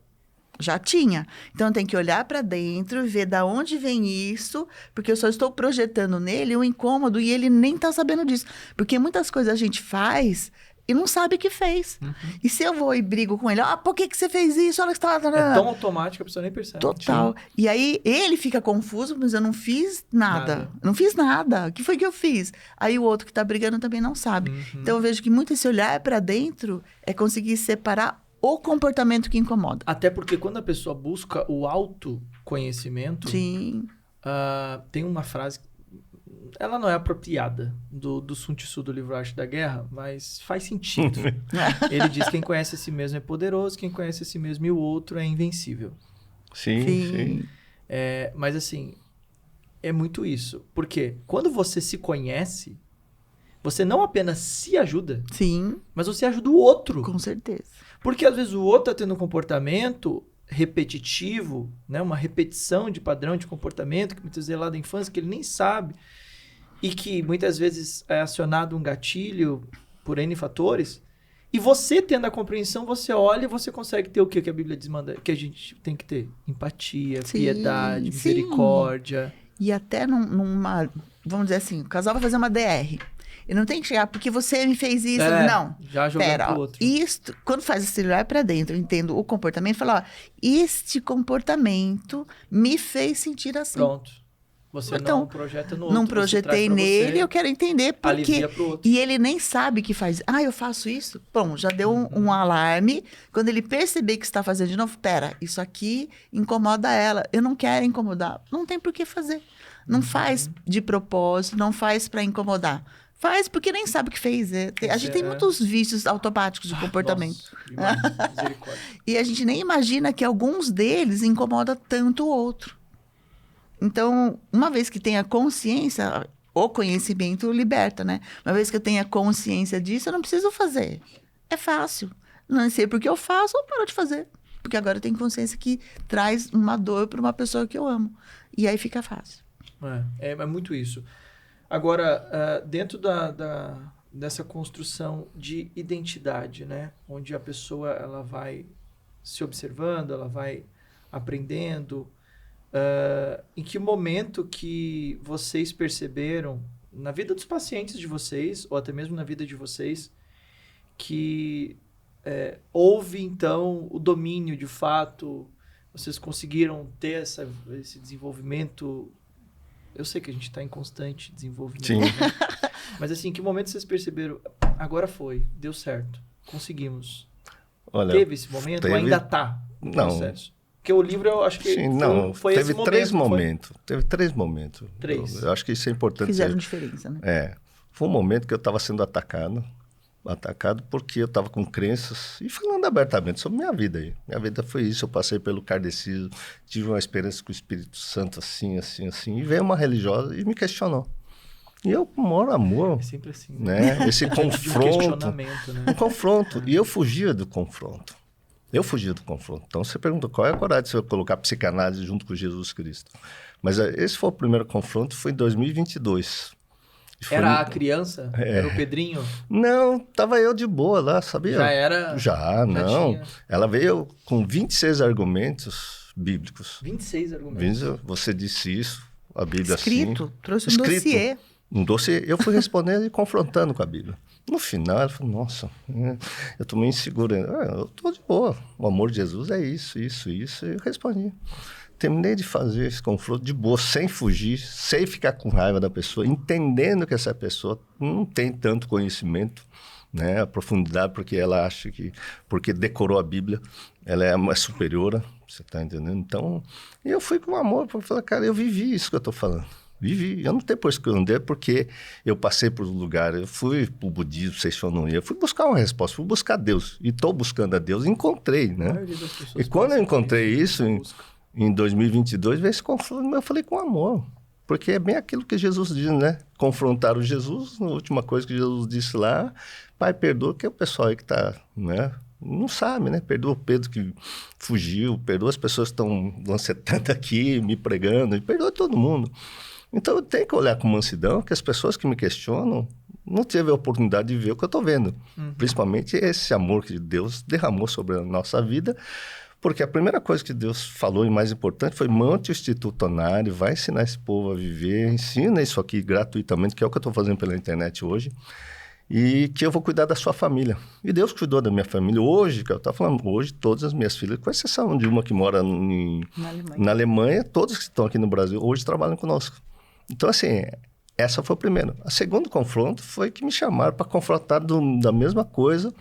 Já tinha. Então, tem que olhar para dentro, ver da onde vem isso, porque eu só estou projetando nele um incômodo e ele nem está sabendo disso. Porque muitas coisas a gente faz e não sabe que fez. E se eu vou e brigo com ele, por que você fez isso? Olha que você tá... É tão automático, a pessoa nem percebe. Total. E aí, ele fica confuso, mas eu não fiz nada. Não fiz nada. O que foi que eu fiz? Aí, o outro que tá brigando também não sabe. Então, eu vejo que muito esse olhar para dentro é conseguir separar o comportamento que incomoda. Até porque quando a pessoa busca o autoconhecimento, Sim. Tem uma frase, ela não é apropriada do Sun Tzu, do livro Arte da Guerra, mas faz sentido. Ele diz: quem conhece a si mesmo é poderoso, quem conhece a si mesmo e o outro é invencível. Sim. Mas assim, é muito isso. Porque quando você se conhece, você não apenas se ajuda, Sim, mas você ajuda o outro. com certeza. Porque às vezes o outro está tendo um comportamento repetitivo, né? Uma repetição de padrão de comportamento que muitas vezes é lá da infância, que ele nem sabe, e que muitas vezes é acionado um gatilho por N fatores, e você tendo a compreensão, você olha e você consegue ter o que a Bíblia diz, manda, que a gente tem que ter? Empatia, Sim, piedade, sim. misericórdia. E até numa... Vamos dizer assim, o casal vai fazer uma DR. E não tem que chegar, porque você me fez isso. Não. Já jogando Pera, pro ó, outro. isto, quando faz esse olhar para dentro, eu entendo o comportamento, fala, este comportamento me fez sentir assim. Pronto. Você Então, não projeta no outro. Não você traz projetei pra nele, você, eu quero entender por quê. alivia pro outro. E ele nem sabe que faz. Eu faço isso? Bom, já deu um alarme. Quando ele perceber que está fazendo de novo, pera, isso aqui incomoda ela. Eu não quero incomodar. Não tem por que fazer. Não faz de propósito, não faz para incomodar. Faz porque nem sabe o que fez. A gente tem muitos vícios automáticos de comportamento. Nossa, demais. Misericórdia. E a gente nem imagina que alguns deles incomodam tanto o outro. Então, uma vez que tenha consciência, o conhecimento liberta, né? Uma vez que eu tenha consciência disso, eu não preciso fazer. É fácil. Não sei porque eu faço ou paro de fazer. Porque agora eu tenho consciência que traz uma dor para uma pessoa que eu amo. E aí fica fácil. É muito isso. Agora, dentro dessa construção de identidade, né? Onde a pessoa ela vai se observando, ela vai aprendendo. Em que momento que vocês perceberam, na vida dos pacientes de vocês, ou até mesmo na vida de vocês, que houve, então, o domínio de fato, vocês conseguiram ter esse desenvolvimento? Eu sei que a gente está em constante desenvolvimento. Sim. Né? Mas assim, em que momento vocês perceberam, agora foi, deu certo, conseguimos? Olha, Teve esse momento ou ainda está no Não. processo? Porque o livro, eu acho que foi teve esse momento. três momentos. Teve 3 momentos. Três. Eu acho que isso é importante. Fizeram diferença, né? Foi um momento que eu estava sendo atacado porque eu estava com crenças e falando abertamente sobre minha vida aí. Minha vida foi isso, eu passei pelo kardecismo, tive uma experiência com o Espírito Santo assim, e veio uma religiosa e me questionou. E eu, com o maior amor, É sempre assim, né? esse De um confronto, questionamento, né? um confronto, e eu fugia do confronto. Então você pergunta, qual é a coragem de você colocar a psicanálise junto com Jesus Cristo? Mas esse foi o primeiro confronto, foi em 2022. Era a criança? Era o Pedrinho? Não, tava eu de boa lá, sabia? Já era? Já, não. tinha. Ela veio com 26 argumentos bíblicos. 26 argumentos. Você disse isso, a Bíblia Escrito, assim. trouxe um dossiê. Um dossiê. Eu fui respondendo e confrontando com a Bíblia. No final, ela falou, nossa, eu tô meio inseguro. Eu tô de boa. O amor de Jesus é isso. E eu respondi. Terminei de fazer esse confronto de boa, sem fugir, sem ficar com raiva da pessoa, entendendo que essa pessoa não tem tanto conhecimento, né, a profundidade, porque ela acha que, porque decorou a Bíblia, ela é mais superiora, você está entendendo? Então, eu fui com amor, para falar, cara, eu vivi isso que eu estou falando. Vivi, eu não tenho por esconder, porque eu passei por um lugar, eu fui para o budismo, eu fui buscar uma resposta, fui buscar Deus, e estou buscando a Deus, e encontrei, né? E quando eu encontrei isso, em 2022, veio esse confronto, eu falei com amor, porque é bem aquilo que Jesus diz, né? Confrontaram Jesus, a última coisa que Jesus disse lá, Pai, perdoa, que é o pessoal aí que está, né, Não sabe, né? Perdoa o Pedro que fugiu, perdoa as pessoas que estão lancetando aqui, me pregando, e perdoa todo mundo. Então, eu tenho que olhar com mansidão que as pessoas que me questionam não teve a oportunidade de ver o que eu estou vendo. Principalmente esse amor que Deus derramou sobre a nossa vida, porque a primeira coisa que Deus falou e mais importante foi: monte o Instituto Onari, vai ensinar esse povo a viver, ensina isso aqui gratuitamente, que é o que eu estou fazendo pela internet hoje, e que eu vou cuidar da sua família. E Deus cuidou da minha família. Hoje, que eu estava falando, hoje todas as minhas filhas, com exceção de uma que mora na Alemanha, todas que estão aqui no Brasil, hoje trabalham conosco. Então, assim, essa foi o primeiro. O segundo confronto foi que me chamaram para confrontar da mesma coisa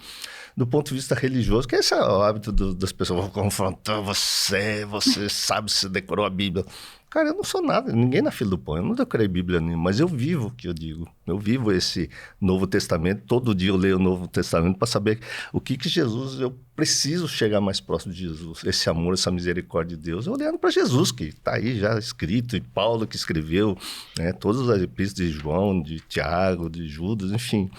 do ponto de vista religioso, que esse é o hábito das pessoas. Vou confrontar você sabe, você decorou a Bíblia. Cara, eu não sou nada, ninguém na fila do pão, eu não decorei Bíblia nenhuma, mas eu vivo o que eu digo. Eu vivo esse Novo Testamento, todo dia eu leio o Novo Testamento para saber o que Jesus, eu preciso chegar mais próximo de Jesus. Esse amor, essa misericórdia de Deus, olhando para Jesus, que está aí já escrito, e Paulo que escreveu, né, todas as epístolas de João, de Tiago, de Judas, enfim.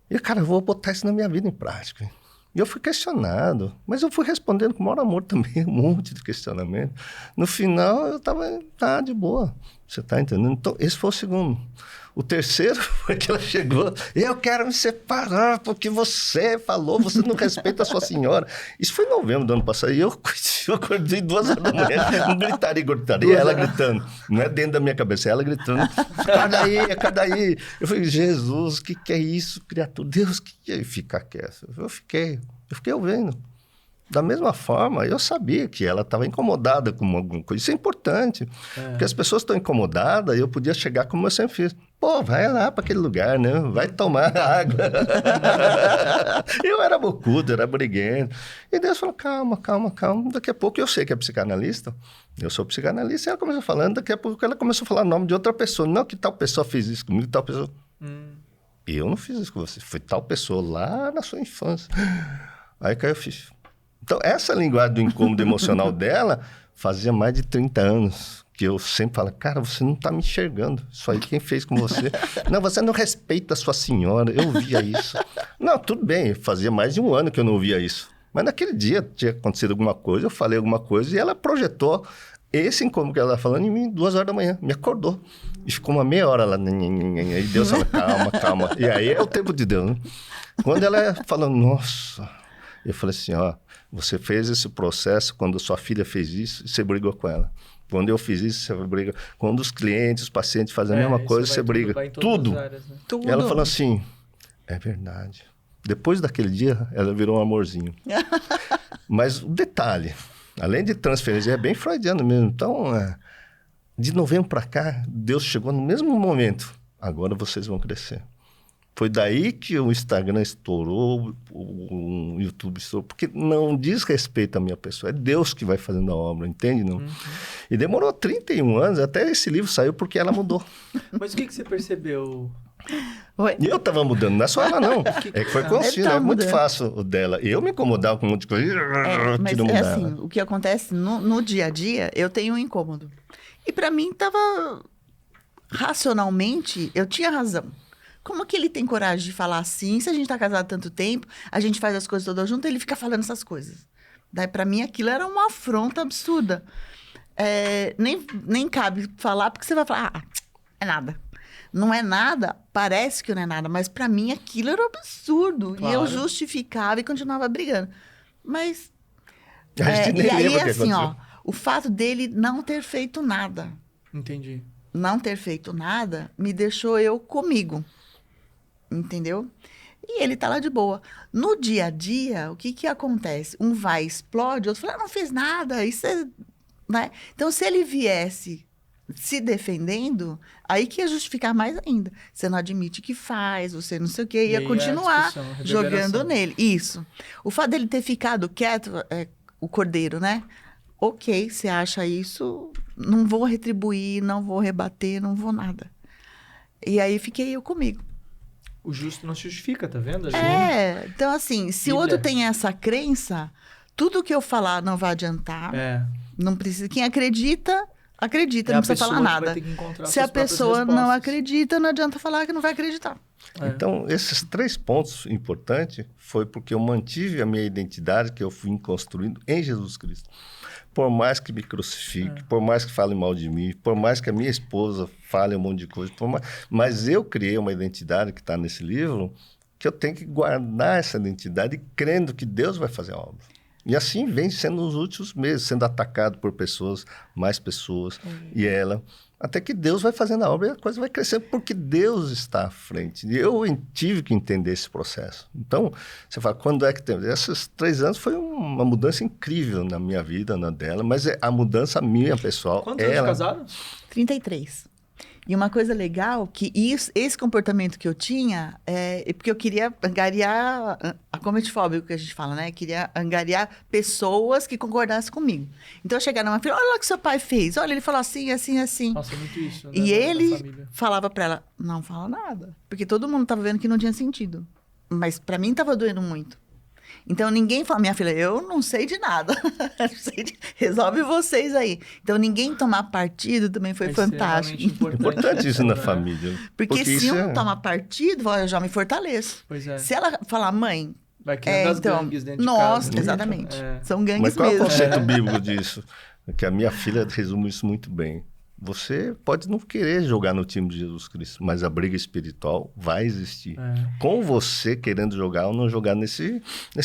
E, cara, eu vou botar isso na minha vida em prática. E eu fui questionado, mas eu fui respondendo com o maior amor também, um monte de questionamento. No final, eu estava de boa, você está entendendo? Então, esse foi o segundo. O terceiro foi que ela chegou: eu quero me separar porque você falou, você não respeita a sua senhora. Isso foi em novembro do ano passado, e eu acordei 2 horas da manhã, não gritaria, ela gritando. Não é dentro da minha cabeça, é ela gritando: acorda aí. Eu falei: Jesus, o que é isso, criatura? Deus, o que é ficar quieto? Eu fiquei ouvindo. Da mesma forma, eu sabia que ela estava incomodada com alguma coisa. Isso é importante, porque as pessoas estão incomodadas e eu podia chegar como eu sempre fiz. Pô, vai lá para aquele lugar, né? Vai tomar água. Eu era bocudo, era briguento. E Deus falou: calma. Daqui a pouco eu sei que é psicanalista. Eu sou psicanalista. E ela começou falando, daqui a pouco ela começou a falar o nome de outra pessoa. Não, que tal pessoa fez isso comigo, tal pessoa. Eu não fiz isso com você. Foi tal pessoa lá na sua infância. Aí caiu o ficha. Então, essa linguagem do incômodo emocional dela fazia mais de 30 anos que eu sempre falo: cara, você não está me enxergando. Isso aí quem fez com você? Não, você não respeita a sua senhora. Eu via isso. Não, tudo bem, fazia mais de 1 ano que eu não via isso. Mas naquele dia tinha acontecido alguma coisa, eu falei alguma coisa e ela projetou esse incômodo que ela estava falando em mim 2 horas da manhã. Me acordou. E ficou uma meia hora lá. E Deus falou: calma. E aí é o tempo de Deus, né? Quando ela falou: nossa... Eu falei assim: ó, você fez esse processo quando sua filha fez isso, você brigou com ela. Quando eu fiz isso, você briga. Quando os clientes, os pacientes fazem a mesma coisa, você briga. Tudo. Áreas, né? Tudo. Ela falou assim: é verdade. Depois daquele dia, ela virou um amorzinho. Mas o detalhe, além de transferência, é bem freudiano mesmo. Então, de novembro para cá, Deus chegou no mesmo momento. Agora vocês vão crescer. Foi daí que o Instagram estourou, o YouTube estourou, porque não diz respeito à minha pessoa, é Deus que vai fazendo a obra, entende? Não? E demorou 31 anos, até esse livro saiu porque ela mudou. Mas o que você percebeu? Oi? E eu estava mudando, não é só ela não, é que foi constante, é muito fácil o dela. Eu me incomodava com um monte de coisa, mas é assim, o que acontece no dia a dia, eu tenho um incômodo. E para mim estava, racionalmente, eu tinha razão. Como que ele tem coragem de falar assim? Se a gente tá casado há tanto tempo, a gente faz as coisas todas juntas, ele fica falando essas coisas. Daí, pra mim, aquilo era uma afronta absurda. Nem cabe falar, porque você vai falar: é nada. Não é nada, parece que não é nada, mas pra mim aquilo era um absurdo. Claro. E eu justificava e continuava brigando. Mas... e aí, assim, ó, o fato dele não ter feito nada. Entendi. Não ter feito nada me deixou eu comigo. Entendeu? E ele tá lá de boa. No dia a dia, o que acontece? Um vai, explode, outro fala: não fez nada, isso é... Né? Então, se ele viesse se defendendo, aí que ia justificar mais ainda. Você não admite que faz, você não sei o quê, ia continuar jogando nele. Isso. O fato dele ter ficado quieto, o cordeiro, né? Ok, você acha isso, não vou retribuir, não vou rebater, não vou nada. E aí fiquei eu comigo. O justo não se justifica, tá vendo? Então assim, se o outro tem essa crença, tudo que eu falar não vai adiantar. Não precisa. Quem acredita acredita, não precisa falar nada. Se a pessoa não acredita, não adianta falar que não vai acreditar. Então, esses 3 pontos importantes foi porque eu mantive a minha identidade que eu fui construindo em Jesus Cristo. Por mais que me crucifique, por mais que fale mal de mim, por mais que a minha esposa fale um monte de coisa, mas eu criei uma identidade que está nesse livro, que eu tenho que guardar essa identidade crendo que Deus vai fazer a obra. E assim vem sendo nos últimos meses, sendo atacado por pessoas, mais pessoas, e ela... Até que Deus vai fazendo a obra e a coisa vai crescendo, porque Deus está à frente. E eu tive que entender esse processo. Então, você fala, quando é que tem? Esses 3 anos foi uma mudança incrível na minha vida, na dela, mas a mudança minha, pessoal... Quantos anos de casado? 33. E uma coisa legal, que esse comportamento que eu tinha, porque eu queria angariar, a cometifóbico que a gente fala, né? Queria angariar pessoas que concordassem comigo. Então eu chegava numa filha, olha lá o que seu pai fez, olha, ele falou assim, assim, assim. Nossa, é muito isso, né? E ele falava pra ela, não fala nada. Porque todo mundo tava vendo que não tinha sentido. Mas pra mim tava doendo muito. Então, ninguém fala, minha filha, eu não sei de nada. Resolve vocês aí. Então, ninguém tomar partido também foi fantástico. Importante isso na família. Porque se um toma partido, eu já me fortaleço. Pois é. Se ela falar, mãe... Vai criando as gangues dentro de casa. Nossa, exatamente. São gangues mesmo. Mas qual é o conceito bíblico disso? Que a minha filha resume isso muito bem. Você pode não querer jogar no time de Jesus Cristo, mas a briga espiritual vai existir. Com você querendo jogar ou não jogar nesse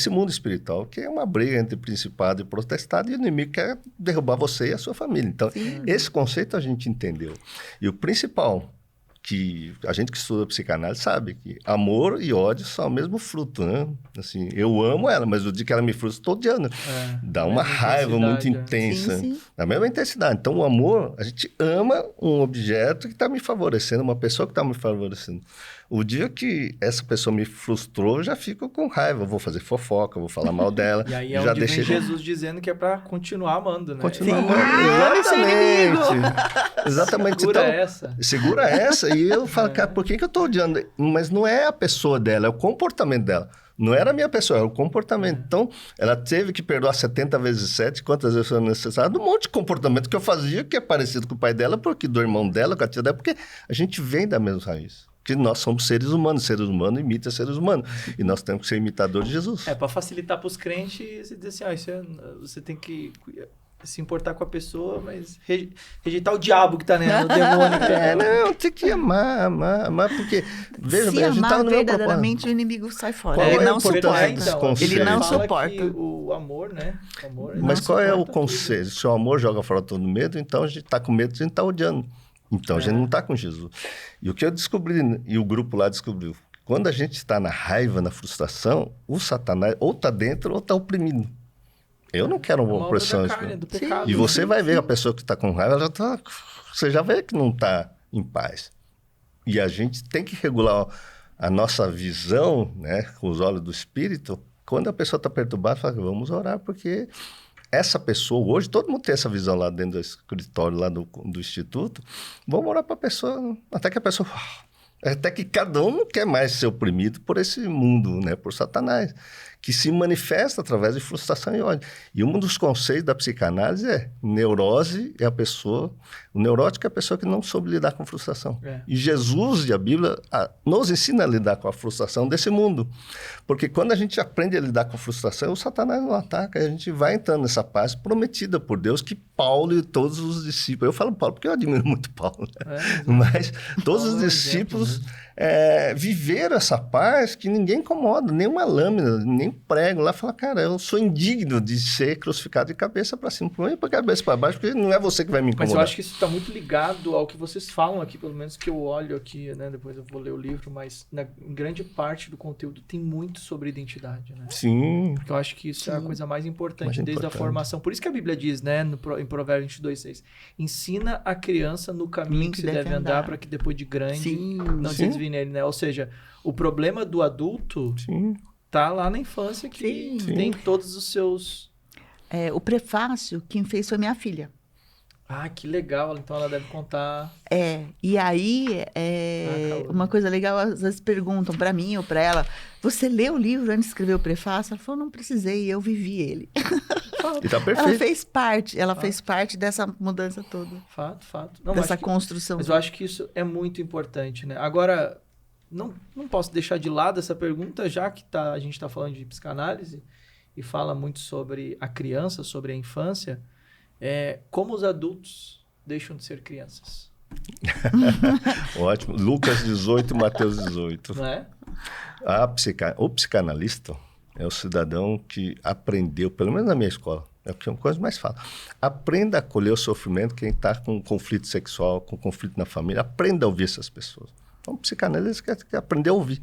mundo espiritual, que é uma briga entre principado e potestade, e o inimigo quer derrubar você e a sua família. Então, esse conceito a gente entendeu. E o principal, que a gente que estuda psicanálise sabe que amor e ódio são o mesmo fruto, né? Assim, eu amo ela, mas o dia que ela me frustra, estou odiando. Dá uma raiva muito intensa. Na mesma intensidade. Então, o amor, a gente ama um objeto que está me favorecendo, uma pessoa que está me favorecendo. O dia que essa pessoa me frustrou, eu já fico com raiva. Eu vou fazer fofoca, vou falar mal dela. E aí é já onde vem Jesus dizendo que é para continuar amando, né? Continuar amando. Exatamente. Exatamente. Segura então, essa. Segura essa. E eu falo, cara, por que eu estou odiando? Mas não é a pessoa dela, é o comportamento dela. Não era a minha pessoa, era o comportamento. Então, ela teve que perdoar 70 vezes 7, quantas vezes foi necessário, um monte de comportamento que eu fazia, que é parecido com o pai dela, porque do irmão dela, com a tia dela, porque a gente vem da mesma raiz. Porque nós somos seres humanos imitam seres humanos. E nós temos que ser imitadores de Jesus. Para facilitar para os crentes, você diz assim, você tem que se importar com a pessoa, mas rejeitar o diabo que está nela, o demônio que tá nela. Não, tem que amar, porque... Veja bem, a gente amar verdadeiramente, o inimigo sai fora. Qual ele é não suporta. Então, ele não fala suporta. Que o amor, né? O amor, mas qual é o conselho? Se o amor joga fora todo medo, então a gente está com medo, a gente está odiando. Então, a gente não está com Jesus. E o que eu descobri, e o grupo lá descobriu, quando a gente está na raiva, na frustração, o Satanás ou está dentro ou está oprimindo. Eu não quero uma opressão. Do pecado, e você vai ver a pessoa que está com raiva, você já vê que não está em paz. E a gente tem que regular a nossa visão, né, com os olhos do Espírito. Quando a pessoa está perturbada, fala, vamos orar, porque... Essa pessoa, hoje, todo mundo tem essa visão lá dentro do escritório, lá do Instituto. Vamos orar para a pessoa, até que a pessoa... Até que cada um não quer mais ser oprimido por esse mundo, né? Por Satanás, que se manifesta através de frustração e ódio. E um dos conceitos da psicanálise é neurose é a pessoa... O neurótico é a pessoa que não soube lidar com frustração. E Jesus e a Bíblia nos ensina a lidar com a frustração desse mundo. Porque quando a gente aprende a lidar com a frustração, o Satanás não ataca. A gente vai entrando nessa paz prometida por Deus que Paulo e todos os discípulos... Eu falo Paulo porque eu admiro muito Paulo. Né? Mas todos os discípulos viveram essa paz que ninguém incomoda. Nem uma lâmina, nem prego. Lá fala, cara, eu sou indigno de ser crucificado de cabeça para cima. Põe para cabeça para baixo, porque não é você que vai me incomodar. Mas eu acho que isso está muito ligado ao que vocês falam aqui, pelo menos que eu olho aqui, né? Depois eu vou ler o livro, mas em grande parte do conteúdo tem muito sobre identidade, né? Sim. Porque eu acho que isso é a coisa mais importante desde a formação. Por isso que a Bíblia diz, né, em Provérbios 22:6, ensina a criança no caminho que se deve andar para que depois de grande não se desvie nele, né? Ou seja, o problema do adulto tá lá na infância que tem todos os seus... O prefácio, quem fez foi minha filha. Ah, que legal. Então ela deve contar. E aí, Caramba. uma coisa legal, às vezes perguntam para mim ou para ela, você leu o livro antes de escrever o prefácio? Ela falou, não precisei, eu vivi ele. E tá Ela perfeito. fez parte dessa mudança toda, Fato. Não, dessa acho que- construção. Mas eu acho que isso é muito importante, né? Agora, não posso deixar de lado essa pergunta, já que a gente está falando de psicanálise e fala muito sobre a criança, sobre a infância. Como os adultos deixam de ser crianças, Ótimo. Lucas 18 e Mateus 18. não é? O psicanalista é o cidadão que aprendeu, pelo menos na minha escola, é o que eu mais falo. Aprenda a acolher o sofrimento quem está com conflito sexual, com conflito na família. Aprenda a ouvir essas pessoas. Então, o psicanalista quer aprender a ouvir.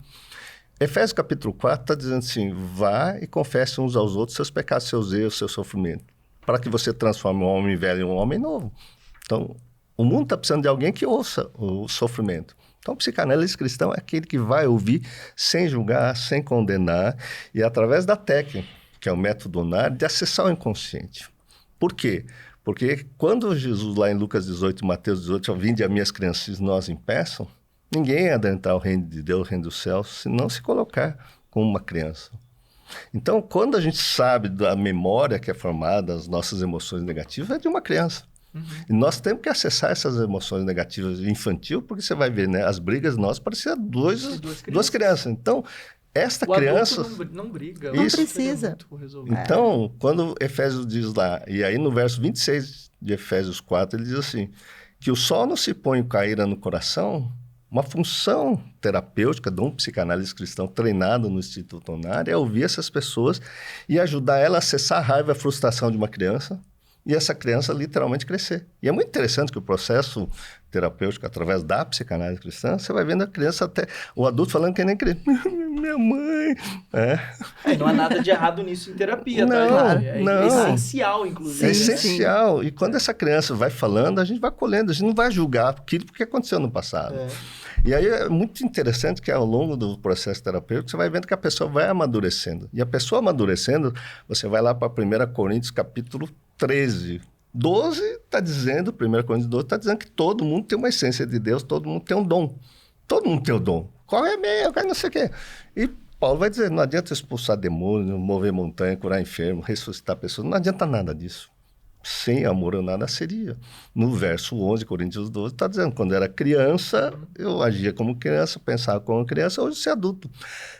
Efésios capítulo 4 está dizendo assim, vá e confesse uns aos outros seus pecados, seus erros, seu sofrimento, para que você transforme um homem velho em um homem novo. Então, o mundo está precisando de alguém que ouça o sofrimento. Então, o psicanalista cristão é aquele que vai ouvir sem julgar, sem condenar, e através da técnica, que é o método Donar, de acessar o inconsciente. Por quê? Porque quando Jesus, lá em Lucas 18 e Mateus 18, vinde a minhas crianças, nós impeçam, ninguém adentrar o reino de Deus, o reino dos céus, se não se colocar como uma criança. Então, quando a gente sabe da memória que é formada, as nossas emoções negativas, é de uma criança. E nós temos que acessar essas emoções negativas infantil, porque você vai ver, né? As brigas nossas pareciam duas crianças. Então, esta O criança... adulto não briga. Não precisa. Muito resolvido. Então, quando Efésios diz lá, e aí no verso 26 de Efésios 4, ele diz assim, que o sol não se põe caíra no coração, uma função terapêutica de um psicanalista cristão treinado no Instituto Donar é ouvir essas pessoas e ajudar ela a acessar a raiva e a frustração de uma criança, e essa criança literalmente crescer. E é muito interessante que o processo terapêutico, através da psicanálise cristã, você vai vendo a criança até... O adulto falando que nem criança. Minha mãe... Não há nada de errado nisso em terapia, Não, tá, gente? não. É essencial, inclusive. É Sim, essencial. E quando essa criança vai falando, a gente vai colhendo. A gente não vai julgar aquilo que aconteceu no passado. E aí é muito interessante que ao longo do processo terapêutico, você vai vendo que a pessoa vai amadurecendo. E a pessoa amadurecendo, você vai lá para 1 Coríntios capítulo 13. 12 está dizendo, 1 Coríntios 12 está dizendo que todo mundo tem uma essência de Deus, todo mundo tem um dom. Todo mundo tem um dom. Qual é meu? Qual é não sei o quê. E Paulo vai dizer, não adianta expulsar demônio, mover montanha, curar enfermo, ressuscitar pessoas. Não adianta nada disso. Sem amor eu nada seria. No verso 11, Coríntios 12, está dizendo, quando eu era criança, eu agia como criança, pensava como criança, hoje eu sou adulto.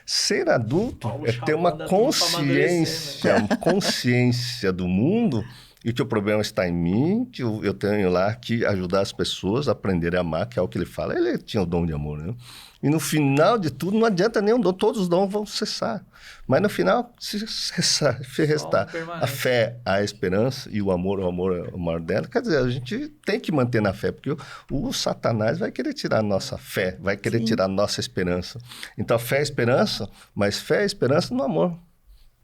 Ser adulto Paulo é ter uma chamando a turma pra consciência, uma consciência do mundo e que o problema está em mim, que eu tenho lá que ajudar as pessoas a aprenderem a amar, que é o que ele fala. Ele tinha o dom de amor, né? E no final de tudo, não adianta nenhum dom, todos os dons vão cessar. Mas no final, se restar a fé, a esperança e o amor é o maior dela. Quer dizer, a gente tem que manter na fé, porque o Satanás vai querer tirar a nossa fé, vai querer tirar a nossa esperança. Então, fé e esperança, mas fé e esperança no amor.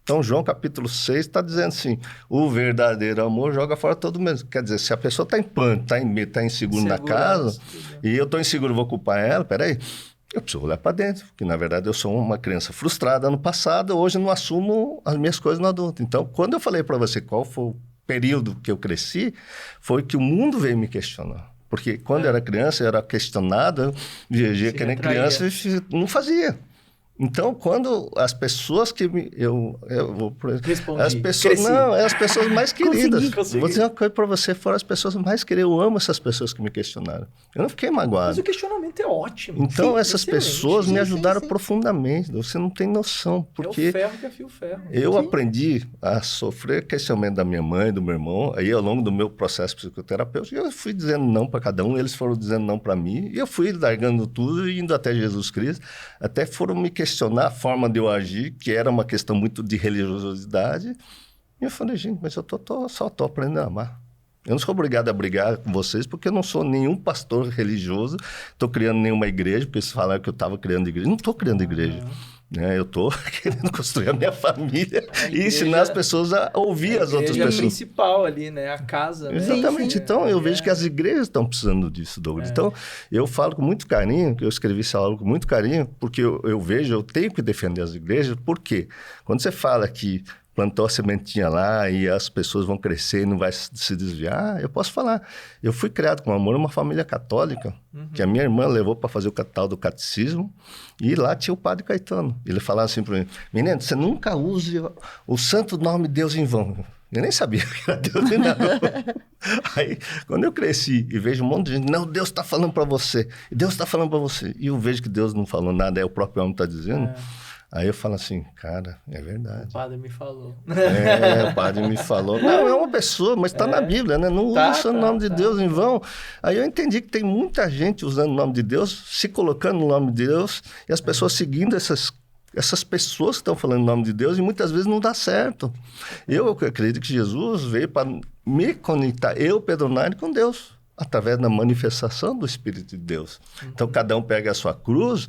Então, João capítulo 6 está dizendo assim, o verdadeiro amor joga fora todo mesmo. Quer dizer, se a pessoa está em pânico, está em medo, está inseguro na casa, e eu estou inseguro, vou culpar ela, peraí, eu preciso olhar para dentro, porque na verdade eu sou uma criança frustrada no passado, hoje não assumo as minhas coisas no adulto. Então, quando eu falei para você qual foi o período que eu cresci, foi que o mundo veio me questionar. Porque quando eu era criança, eu era questionado, eu viajei que nem criança e não fazia. Então, quando as pessoas que as pessoas não, as pessoas mais queridas. Consegui. Vou dizer uma coisa para você, foram as pessoas mais queridas. Eu amo essas pessoas que me questionaram. Eu não fiquei magoado. Mas o questionamento é ótimo. Então, Sim, essas excelente. pessoas me ajudaram profundamente. Você não tem noção. Porque é o ferro que afia o ferro. eu aprendi a sofrer questionamento da minha mãe, do meu irmão. Aí, ao longo do meu processo psicoterapêutico, eu fui dizendo não para cada um, eles foram dizendo não para mim. E eu fui largando tudo e indo até Jesus Cristo. Até foram me questionar a forma de eu agir, que era uma questão muito de religiosidade. E eu falei, gente, mas eu só estou aprendendo a amar. Eu não sou obrigado a brigar com vocês, porque eu não sou nenhum pastor religioso, estou criando nenhuma igreja, porque eles falaram que eu estava criando igreja. Não estou criando igreja. Né? Eu estou querendo construir a minha família e ensinar as pessoas a ouvir as outras pessoas. A principal ali, né? A casa. Né? Exatamente. Então, eu vejo que as igrejas estão precisando disso, Douglas. Então, eu falo com muito carinho, que eu escrevi essa aula com muito carinho, porque eu vejo, eu tenho que defender as igrejas, porque quando você fala que plantou a sementinha lá e as pessoas vão crescer e não vai se desviar. Eu posso falar, eu fui criado com amor numa família católica, que a minha irmã levou para fazer o tal do catecismo, e lá tinha o padre Caetano. Ele falava assim para mim, menino, você nunca use o santo nome de Deus em vão. Eu nem sabia que era Deus nem nada. Aí, quando eu cresci e vejo um monte de gente, não, Deus está falando para você, Deus está falando para você, e eu vejo que Deus não falou nada, é o próprio homem que está dizendo, aí eu falo assim, cara, é verdade. O padre me falou. O padre me falou. Não, é uma pessoa, mas está na Bíblia, né? Não usa o nome de Deus em vão. Aí eu entendi que tem muita gente usando o nome de Deus, se colocando no nome de Deus, e as pessoas seguindo essas pessoas que estão falando em nome de Deus, e muitas vezes não dá certo. Eu acredito que Jesus veio para me conectar, eu, Pedro Nari, com Deus, através da manifestação do Espírito de Deus. Então, cada um pega a sua cruz,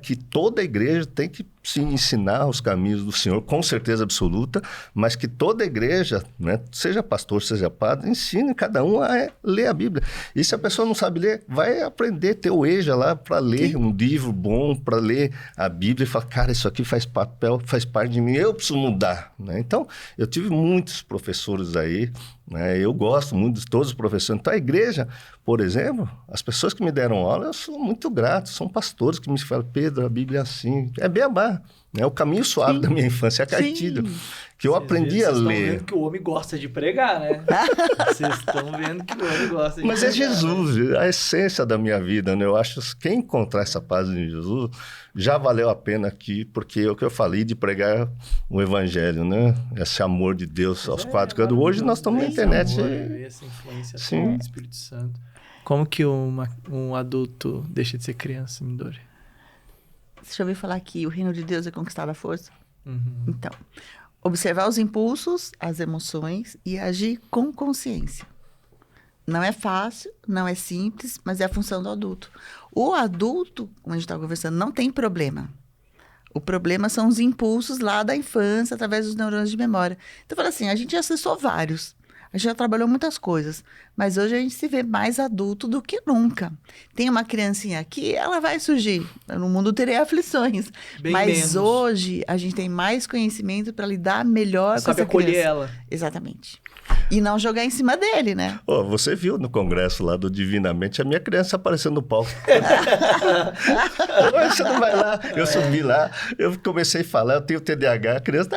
que toda a igreja tem que se ensinar os caminhos do Senhor, com certeza absoluta, mas que toda a igreja, né, seja pastor, seja padre, ensine cada um a ler a Bíblia. E se a pessoa não sabe ler, vai aprender, ter o EJA lá para ler um livro bom, para ler a Bíblia e falar, cara, isso aqui faz parte de mim, eu preciso mudar. Né? Então, eu tive muitos professores aí, né? Eu gosto muito de todos os professores. Então, a igreja, por exemplo, as pessoas que me deram aula, eu sou muito grato, são pastores que me falam, Pedro, a Bíblia é assim, é beabá. É o caminho suave da minha infância, é a cartilha. Que eu aprendi a ler. Vocês estão vendo que o homem gosta de pregar, né? Vocês estão vendo que o homem gosta de Mas pregar. Mas é Jesus, né? A essência da minha vida, né? Eu acho que quem encontrar essa paz em Jesus já valeu a pena aqui, porque é o que eu falei de pregar o evangelho, né? Esse amor de Deus aos quatro cantos. Hoje nós estamos na internet. Essa influência do Espírito Santo. Como que um adulto deixa de ser criança, Midori? Você já ouviu falar que o reino de Deus é conquistado à força? Uhum. Então, observar os impulsos, as emoções e agir com consciência. Não é fácil, não é simples, mas é a função do adulto. O adulto, como a gente estava conversando, não tem problema. O problema são os impulsos lá da infância, através dos neurônios de memória. Então, fala assim, a gente já acessou vários. A gente já trabalhou muitas coisas, mas hoje a gente se vê mais adulto do que nunca. Tem uma criancinha aqui, ela vai surgir. No mundo terei aflições. Bem mas menos. Hoje a gente tem mais conhecimento para lidar melhor com essa criança. Sabe acolher ela. Exatamente. E não jogar em cima dele, né? Você viu no congresso lá do Divinamente a minha criança aparecendo no palco. Você não vai lá. Eu subi lá, eu comecei a falar, eu tenho TDAH, a criança...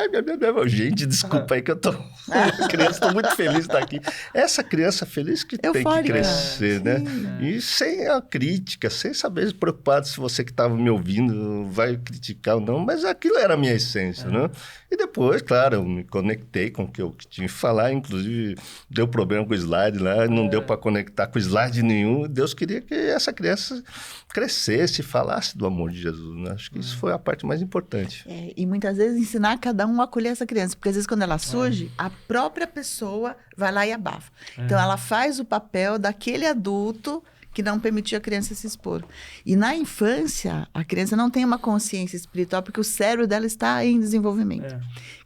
Gente, desculpa aí que eu tô... A criança, tô muito feliz de estar aqui. Essa criança feliz que Eufórica. Tem que crescer, né? E sem a crítica, sem saber preocupado se você que estava me ouvindo vai criticar ou não, mas aquilo era a minha essência, né? E depois, claro, eu me conectei com o que eu tinha que falar, inclusive deu problema com o slide lá, não deu para conectar com slide nenhum. Deus queria que essa criança crescesse, falasse do amor de Jesus, né? Acho que isso foi a parte mais importante. E muitas vezes ensinar cada um a acolher essa criança, porque às vezes quando ela surge, a própria pessoa vai lá e abafa. Então ela faz o papel daquele adulto que não permitia a criança se expor. E na infância, a criança não tem uma consciência espiritual, porque o cérebro dela está em desenvolvimento.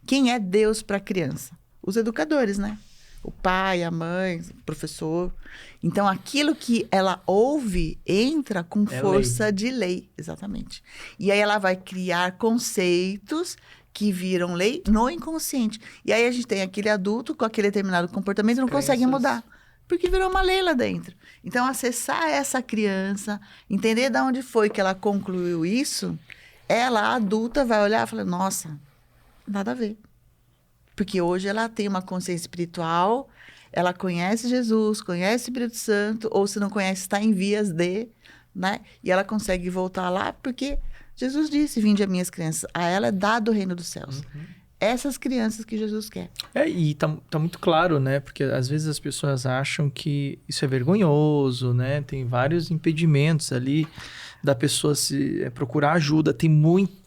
Quem é Deus para a criança? Os educadores, né? O pai, a mãe, o professor. Então, aquilo que ela ouve entra com força de lei. Exatamente. E aí ela vai criar conceitos que viram lei no inconsciente. E aí a gente tem aquele adulto com aquele determinado comportamento e não consegue mudar. Porque virou uma lei lá dentro. Então, acessar essa criança, entender de onde foi que ela concluiu isso, ela, adulta, vai olhar e falar, nossa, nada a ver. Porque hoje ela tem uma consciência espiritual, ela conhece Jesus, conhece o Espírito Santo, ou se não conhece, está em vias de, né? E ela consegue voltar lá porque Jesus disse, vinde a minhas crianças, a ela é dado o reino dos céus. Essas crianças que Jesus quer. E tá muito claro, né? Porque às vezes as pessoas acham que isso é vergonhoso, né? Tem vários impedimentos ali da pessoa se procurar ajuda. Tem muito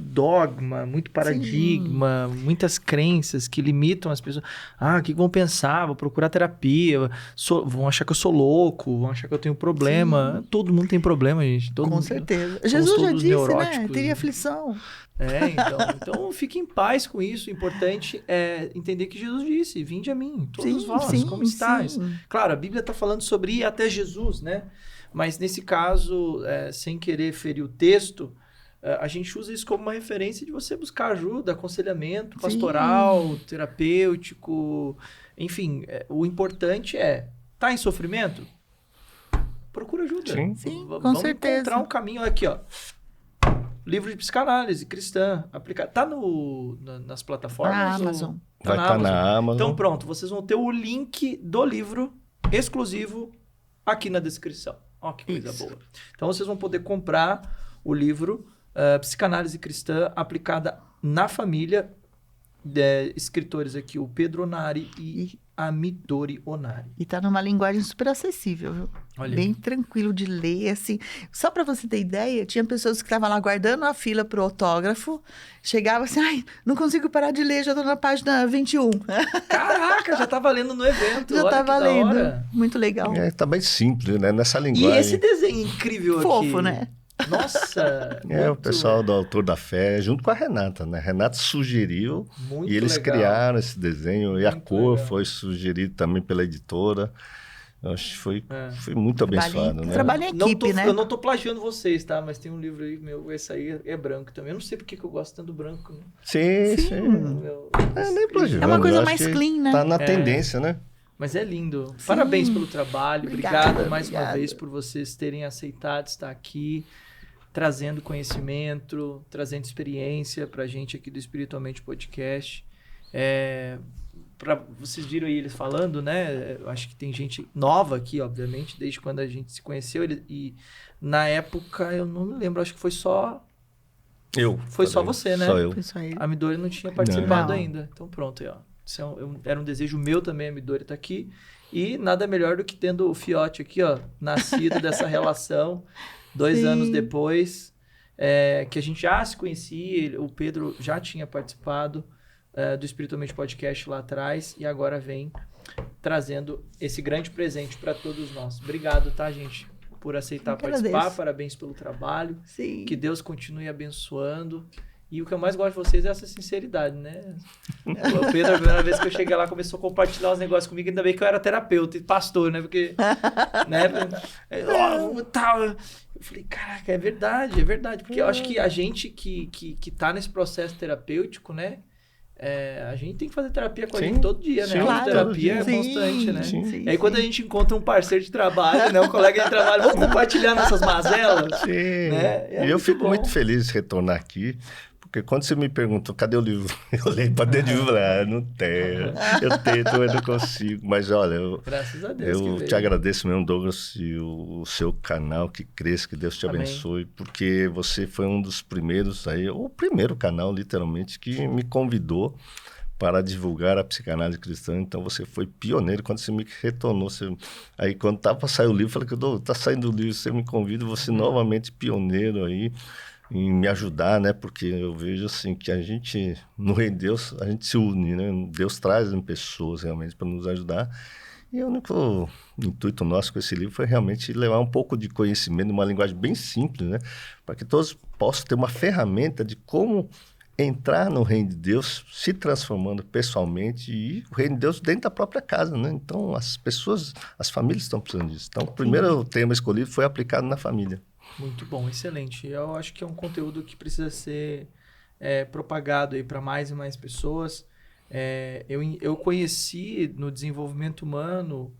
dogma, muito paradigma, muitas crenças que limitam as pessoas. O que vão pensar? Vou procurar terapia, vão achar que eu sou louco, vão achar que eu tenho problema. Sim. Todo mundo tem problema, gente. Com certeza. Jesus já disse, né? Teria aflição. Então fique em paz com isso. O importante é entender que Jesus disse, vinde a mim, todos vós, como estáis. Claro, a Bíblia está falando sobre ir até Jesus, né? Mas nesse caso, sem querer ferir o texto, a gente usa isso como uma referência de você buscar ajuda, aconselhamento pastoral, terapêutico, enfim, o importante tá em sofrimento? Procura ajuda. Sim, com Vamos certeza. encontrar um caminho aqui, ó. Livro de psicanálise cristã, aplicado. Tá nas plataformas? Na Amazon. Vai estar na Amazon. Então pronto, vocês vão ter o link do livro exclusivo aqui na descrição. Ó, que coisa boa. Então vocês vão poder comprar o livro Psicanálise Cristã aplicada na família, escritores aqui, o Pedro Onari e a Midori Onari. E tá numa linguagem super acessível, viu? Olha. Bem tranquilo de ler, assim. Só para você ter ideia, tinha pessoas que estavam lá guardando a fila pro autógrafo, chegava assim, ai, não consigo parar de ler, já tô na página 21. Caraca, já tava lendo no evento. Já olha tava que da lendo. hora. Muito legal. Tá bem simples, né? Nessa E linguagem. esse desenho incrível aqui. Fofo, né? Nossa! O muito- pessoal do Autor da Fé, junto com a Renata, né? A Renata sugeriu muito e eles legal. criaram esse desenho. E a Muito cor legal. foi sugerido também pela editora. Eu acho que foi muito Trabalho- abençoado, né? trabalho em equipe, né? Eu não tô plagiando vocês, tá? Mas tem um livro aí meu, esse aí é branco também. Eu não sei porque que eu gosto tanto do branco. Né? Sim. Meu- Nem plagiando, É uma coisa eu acho mais que clean, né? Tá na tendência, né? Mas é lindo. Parabéns pelo trabalho. Obrigada, Obrigado mais uma obrigada. vez por vocês terem aceitado estar aqui, trazendo conhecimento, trazendo experiência pra gente aqui do Espiritualmente Podcast. Vocês viram aí eles falando, né? Eu acho que tem gente nova aqui, obviamente, desde quando a gente se conheceu. E na época, eu não me lembro, acho que foi só Foi só você, né? Só eu. Foi só ele. A Midori não tinha participado Não. ainda. Então pronto, aí, ó. Isso era um desejo meu também, a Midori tá aqui. E nada melhor do que tendo o Fiote aqui, ó, nascido dessa relação, 2 Sim. anos depois, que a gente já se conhecia, o Pedro já tinha participado do Espiritualmente Podcast lá atrás, e agora vem trazendo esse grande presente para todos nós. Obrigado, tá, gente, por aceitar Eu que participar. agradeço. Parabéns pelo trabalho. Sim. Que Deus continue abençoando. E o que eu mais gosto de vocês é essa sinceridade, né? O Pedro, a primeira vez que eu cheguei lá, começou a compartilhar os negócios comigo. Ainda bem que eu era terapeuta e pastor, né? Porque, né? Tal. Eu falei, caraca, é verdade. Porque eu acho que a gente que tá nesse processo terapêutico, né? A gente tem que fazer terapia com a Sim. gente todo dia, né? Sim, A claro. terapia é Sim, constante, né? sim, E aí quando a sim. gente encontra um parceiro de trabalho, né? Um colega de trabalho, vamos compartilhar nossas mazelas. Sim. Né? É E eu muito fico bom. muito feliz de retornar aqui, porque quando você me perguntou, cadê o livro? Eu olhei para dentro do livro, não tenho. Eu tento, mas não consigo. Mas olha, Graças a Deus que eu veio. te agradeço mesmo, Douglas, e o seu canal que cresça, que Deus te Amém. abençoe, porque você foi um dos primeiros aí, o primeiro canal, literalmente, que me convidou para divulgar a psicanálise cristã. Então você foi pioneiro quando você me retornou. Aí quando estava para sair o livro, eu falei que está saindo o livro, você me convida, você novamente pioneiro aí em me ajudar, né? Porque eu vejo assim que a gente, no Reino de Deus, a gente se une, né? Deus traz pessoas realmente para nos ajudar. E o único intuito nosso com esse livro foi realmente levar um pouco de conhecimento, uma linguagem bem simples, né? Para que todos possam ter uma ferramenta de como entrar no Reino de Deus, se transformando pessoalmente, e o Reino de Deus dentro da própria casa, né? Então, as pessoas, as famílias estão precisando disso. Então, o primeiro tema escolhido foi aplicado na família. Muito bom, excelente. Eu acho que é um conteúdo que precisa ser propagado aí para mais e mais pessoas. Eu conheci no desenvolvimento humano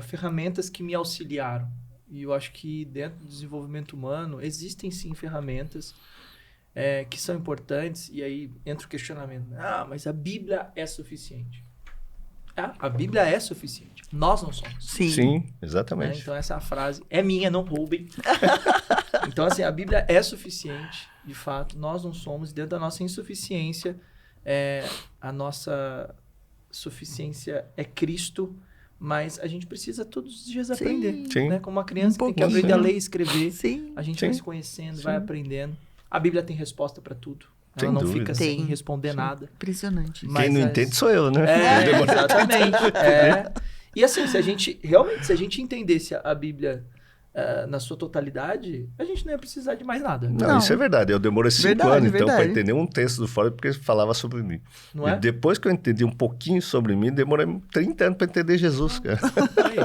ferramentas que me auxiliaram. E eu acho que dentro do desenvolvimento humano existem sim ferramentas que são importantes. E aí entra o questionamento. Mas a Bíblia é suficiente. A Bíblia é suficiente. Nós não somos. Sim. Exatamente. Então essa frase é minha, não roubem. Então assim, a Bíblia é suficiente, de fato, nós não somos. Dentro da nossa insuficiência, a nossa suficiência é Cristo, mas a gente precisa todos os dias Sim. aprender. Sim. Né? Como uma criança que tem que pouquinho. aprender a ler e escrever, Sim. a gente Sim. vai se conhecendo, vai Sim. aprendendo. A Bíblia tem resposta para tudo. Ela Sem não dúvida. fica sem Tem. responder nada. Impressionante. Mas Quem não entende sou eu, né? Exatamente. E assim, se a gente entendesse a Bíblia na sua totalidade, a gente não ia precisar de mais nada. Não, isso é verdade. Eu demorei 5 anos, então, para verdade. entender um texto do Freud, porque falava sobre mim. Não é? E depois que eu entendi um pouquinho sobre mim, demorei 30 anos para entender Jesus, cara. Aí,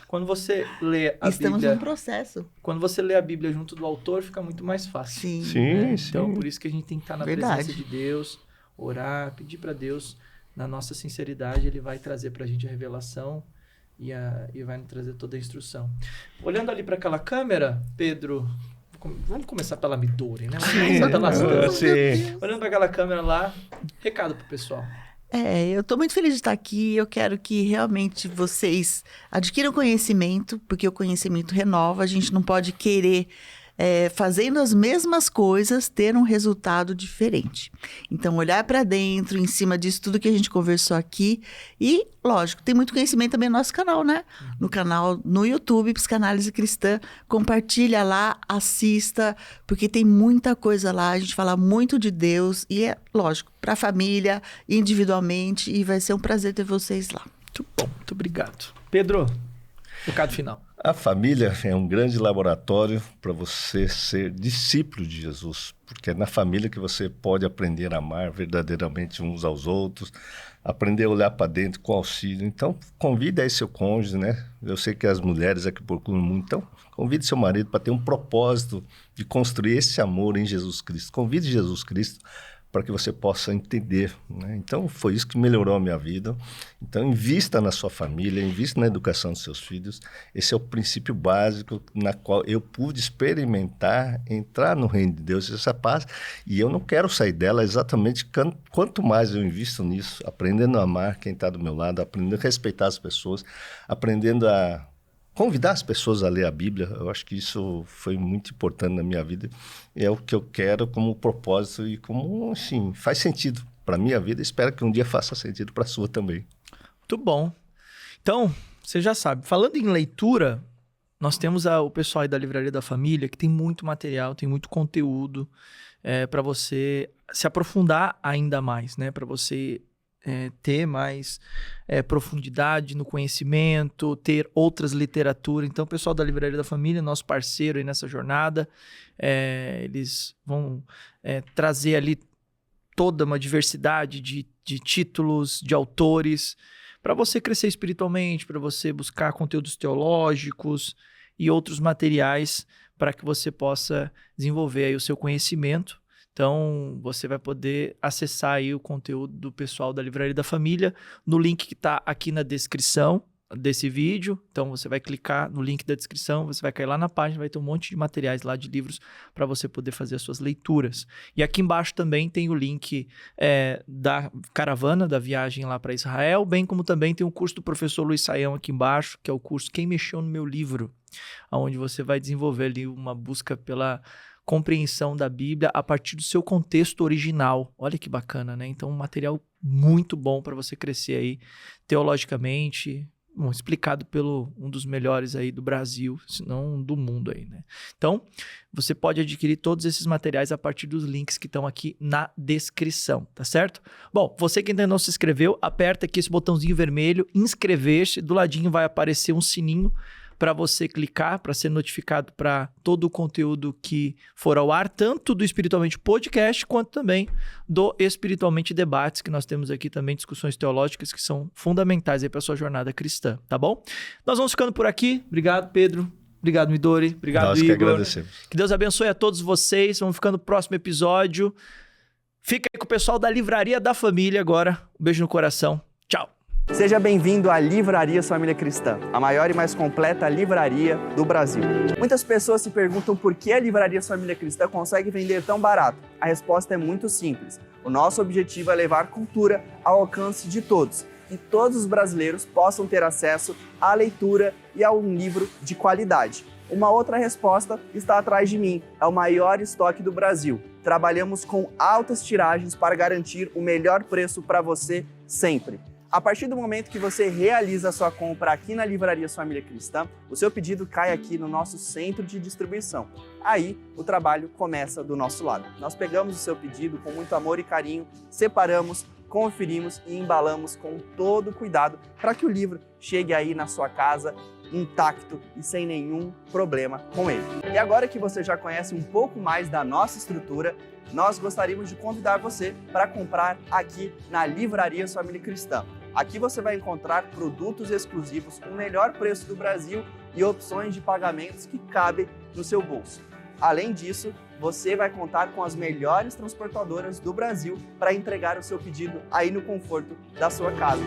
quando você lê a Estamos Bíblia... num processo. Quando você lê a Bíblia junto do autor, fica muito mais fácil. Sim. Sim, sim. Então, por isso que a gente tem que estar na Verdade. presença de Deus, orar, pedir para Deus, na nossa sinceridade, Ele vai trazer para a gente a revelação e vai nos trazer toda a instrução. Olhando ali para aquela câmera, Pedro, vamos começar pela Midori, né? Vamos começar pelas câmeras. Sim. Olhando para aquela câmera lá, recado pro pessoal. Eu tô muito feliz de estar aqui. Eu quero que realmente vocês adquiram conhecimento, porque o conhecimento renova. A gente não pode querer, fazendo as mesmas coisas, ter um resultado diferente. Então, olhar para dentro, em cima disso tudo que a gente conversou aqui. E, lógico, tem muito conhecimento também no nosso canal, né? No canal, no YouTube, Psicanálise Cristã. Compartilha lá, assista, porque tem muita coisa lá. A gente fala muito de Deus e lógico, para a família, individualmente. E vai ser um prazer ter vocês lá. Muito bom, muito obrigado. Pedro, recado final. A família é um grande laboratório para você ser discípulo de Jesus, porque é na família que você pode aprender a amar verdadeiramente uns aos outros, aprender a olhar para dentro com auxílio. Então, convide aí seu cônjuge, né? Eu sei que as mulheres aqui procuram muito, então convide seu marido para ter um propósito de construir esse amor em Jesus Cristo. Convide Jesus Cristo para que você possa entender, né? Então, foi isso que melhorou a minha vida. Então, invista na sua família, invista na educação dos seus filhos. Esse é o princípio básico na qual eu pude experimentar, entrar no reino de Deus, essa paz. E eu não quero sair dela exatamente quanto mais eu invisto nisso, aprendendo a amar quem está do meu lado, aprendendo a respeitar as pessoas, aprendendo a convidar as pessoas a ler a Bíblia. Eu acho que isso foi muito importante na minha vida. É o que eu quero como propósito e como, assim, faz sentido para a minha vida. Espero que um dia faça sentido para a sua também. Muito bom. Então, você já sabe, falando em leitura, nós temos o pessoal aí da Livraria da Família, que tem muito material, tem muito conteúdo para você se aprofundar ainda mais, né? Para você ter mais profundidade no conhecimento, ter outras literaturas. Então, o pessoal da Livraria da Família, nosso parceiro aí nessa jornada, eles vão trazer ali toda uma diversidade de títulos, de autores, para você crescer espiritualmente, para você buscar conteúdos teológicos e outros materiais para que você possa desenvolver aí o seu conhecimento. Então, você vai poder acessar aí o conteúdo do pessoal da Livraria da Família no link que está aqui na descrição desse vídeo. Então, você vai clicar no link da descrição, você vai cair lá na página, vai ter um monte de materiais lá de livros para você poder fazer as suas leituras. E aqui embaixo também tem o link da caravana, da viagem lá para Israel, bem como também tem o curso do professor Luiz Saião aqui embaixo, que é o curso Quem Mexeu no Meu Livro, onde você vai desenvolver ali uma busca pela compreensão da Bíblia a partir do seu contexto original. Olha que bacana, né? Então, um material muito bom para você crescer aí teologicamente, explicado pelo um dos melhores aí do Brasil, se não do mundo aí, né? Então, você pode adquirir todos esses materiais a partir dos links que estão aqui na descrição, tá certo? Bom, você que ainda não se inscreveu, aperta aqui esse botãozinho vermelho, inscrever-se, do ladinho vai aparecer um sininho para você clicar, para ser notificado para todo o conteúdo que for ao ar, tanto do Espiritualmente Podcast, quanto também do Espiritualmente Debates, que nós temos aqui também discussões teológicas que são fundamentais aí para a sua jornada cristã, tá bom? Nós vamos ficando por aqui. Obrigado, Pedro. Obrigado, Midori. Obrigado, Nós Igor. que agradecemos. Que Deus abençoe a todos vocês. Vamos ficando no próximo episódio. Fica aí com o pessoal da Livraria da Família agora. Um beijo no coração. Tchau. Seja bem-vindo à Livraria Família Cristã, a maior e mais completa livraria do Brasil. Muitas pessoas se perguntam por que a Livraria Família Cristã consegue vender tão barato. A resposta é muito simples. O nosso objetivo é levar cultura ao alcance de todos, e todos os brasileiros possam ter acesso à leitura e a um livro de qualidade. Uma outra resposta está atrás de mim, é o maior estoque do Brasil. Trabalhamos com altas tiragens para garantir o melhor preço para você sempre. A partir do momento que você realiza a sua compra aqui na Livraria Família Cristã, o seu pedido cai aqui no nosso centro de distribuição. Aí, o trabalho começa do nosso lado. Nós pegamos o seu pedido com muito amor e carinho, separamos, conferimos e embalamos com todo cuidado para que o livro chegue aí na sua casa intacto e sem nenhum problema com ele. E agora que você já conhece um pouco mais da nossa estrutura, nós gostaríamos de convidar você para comprar aqui na Livraria Família Cristã. Aqui você vai encontrar produtos exclusivos com o melhor preço do Brasil e opções de pagamentos que cabem no seu bolso. Além disso, você vai contar com as melhores transportadoras do Brasil para entregar o seu pedido aí no conforto da sua casa.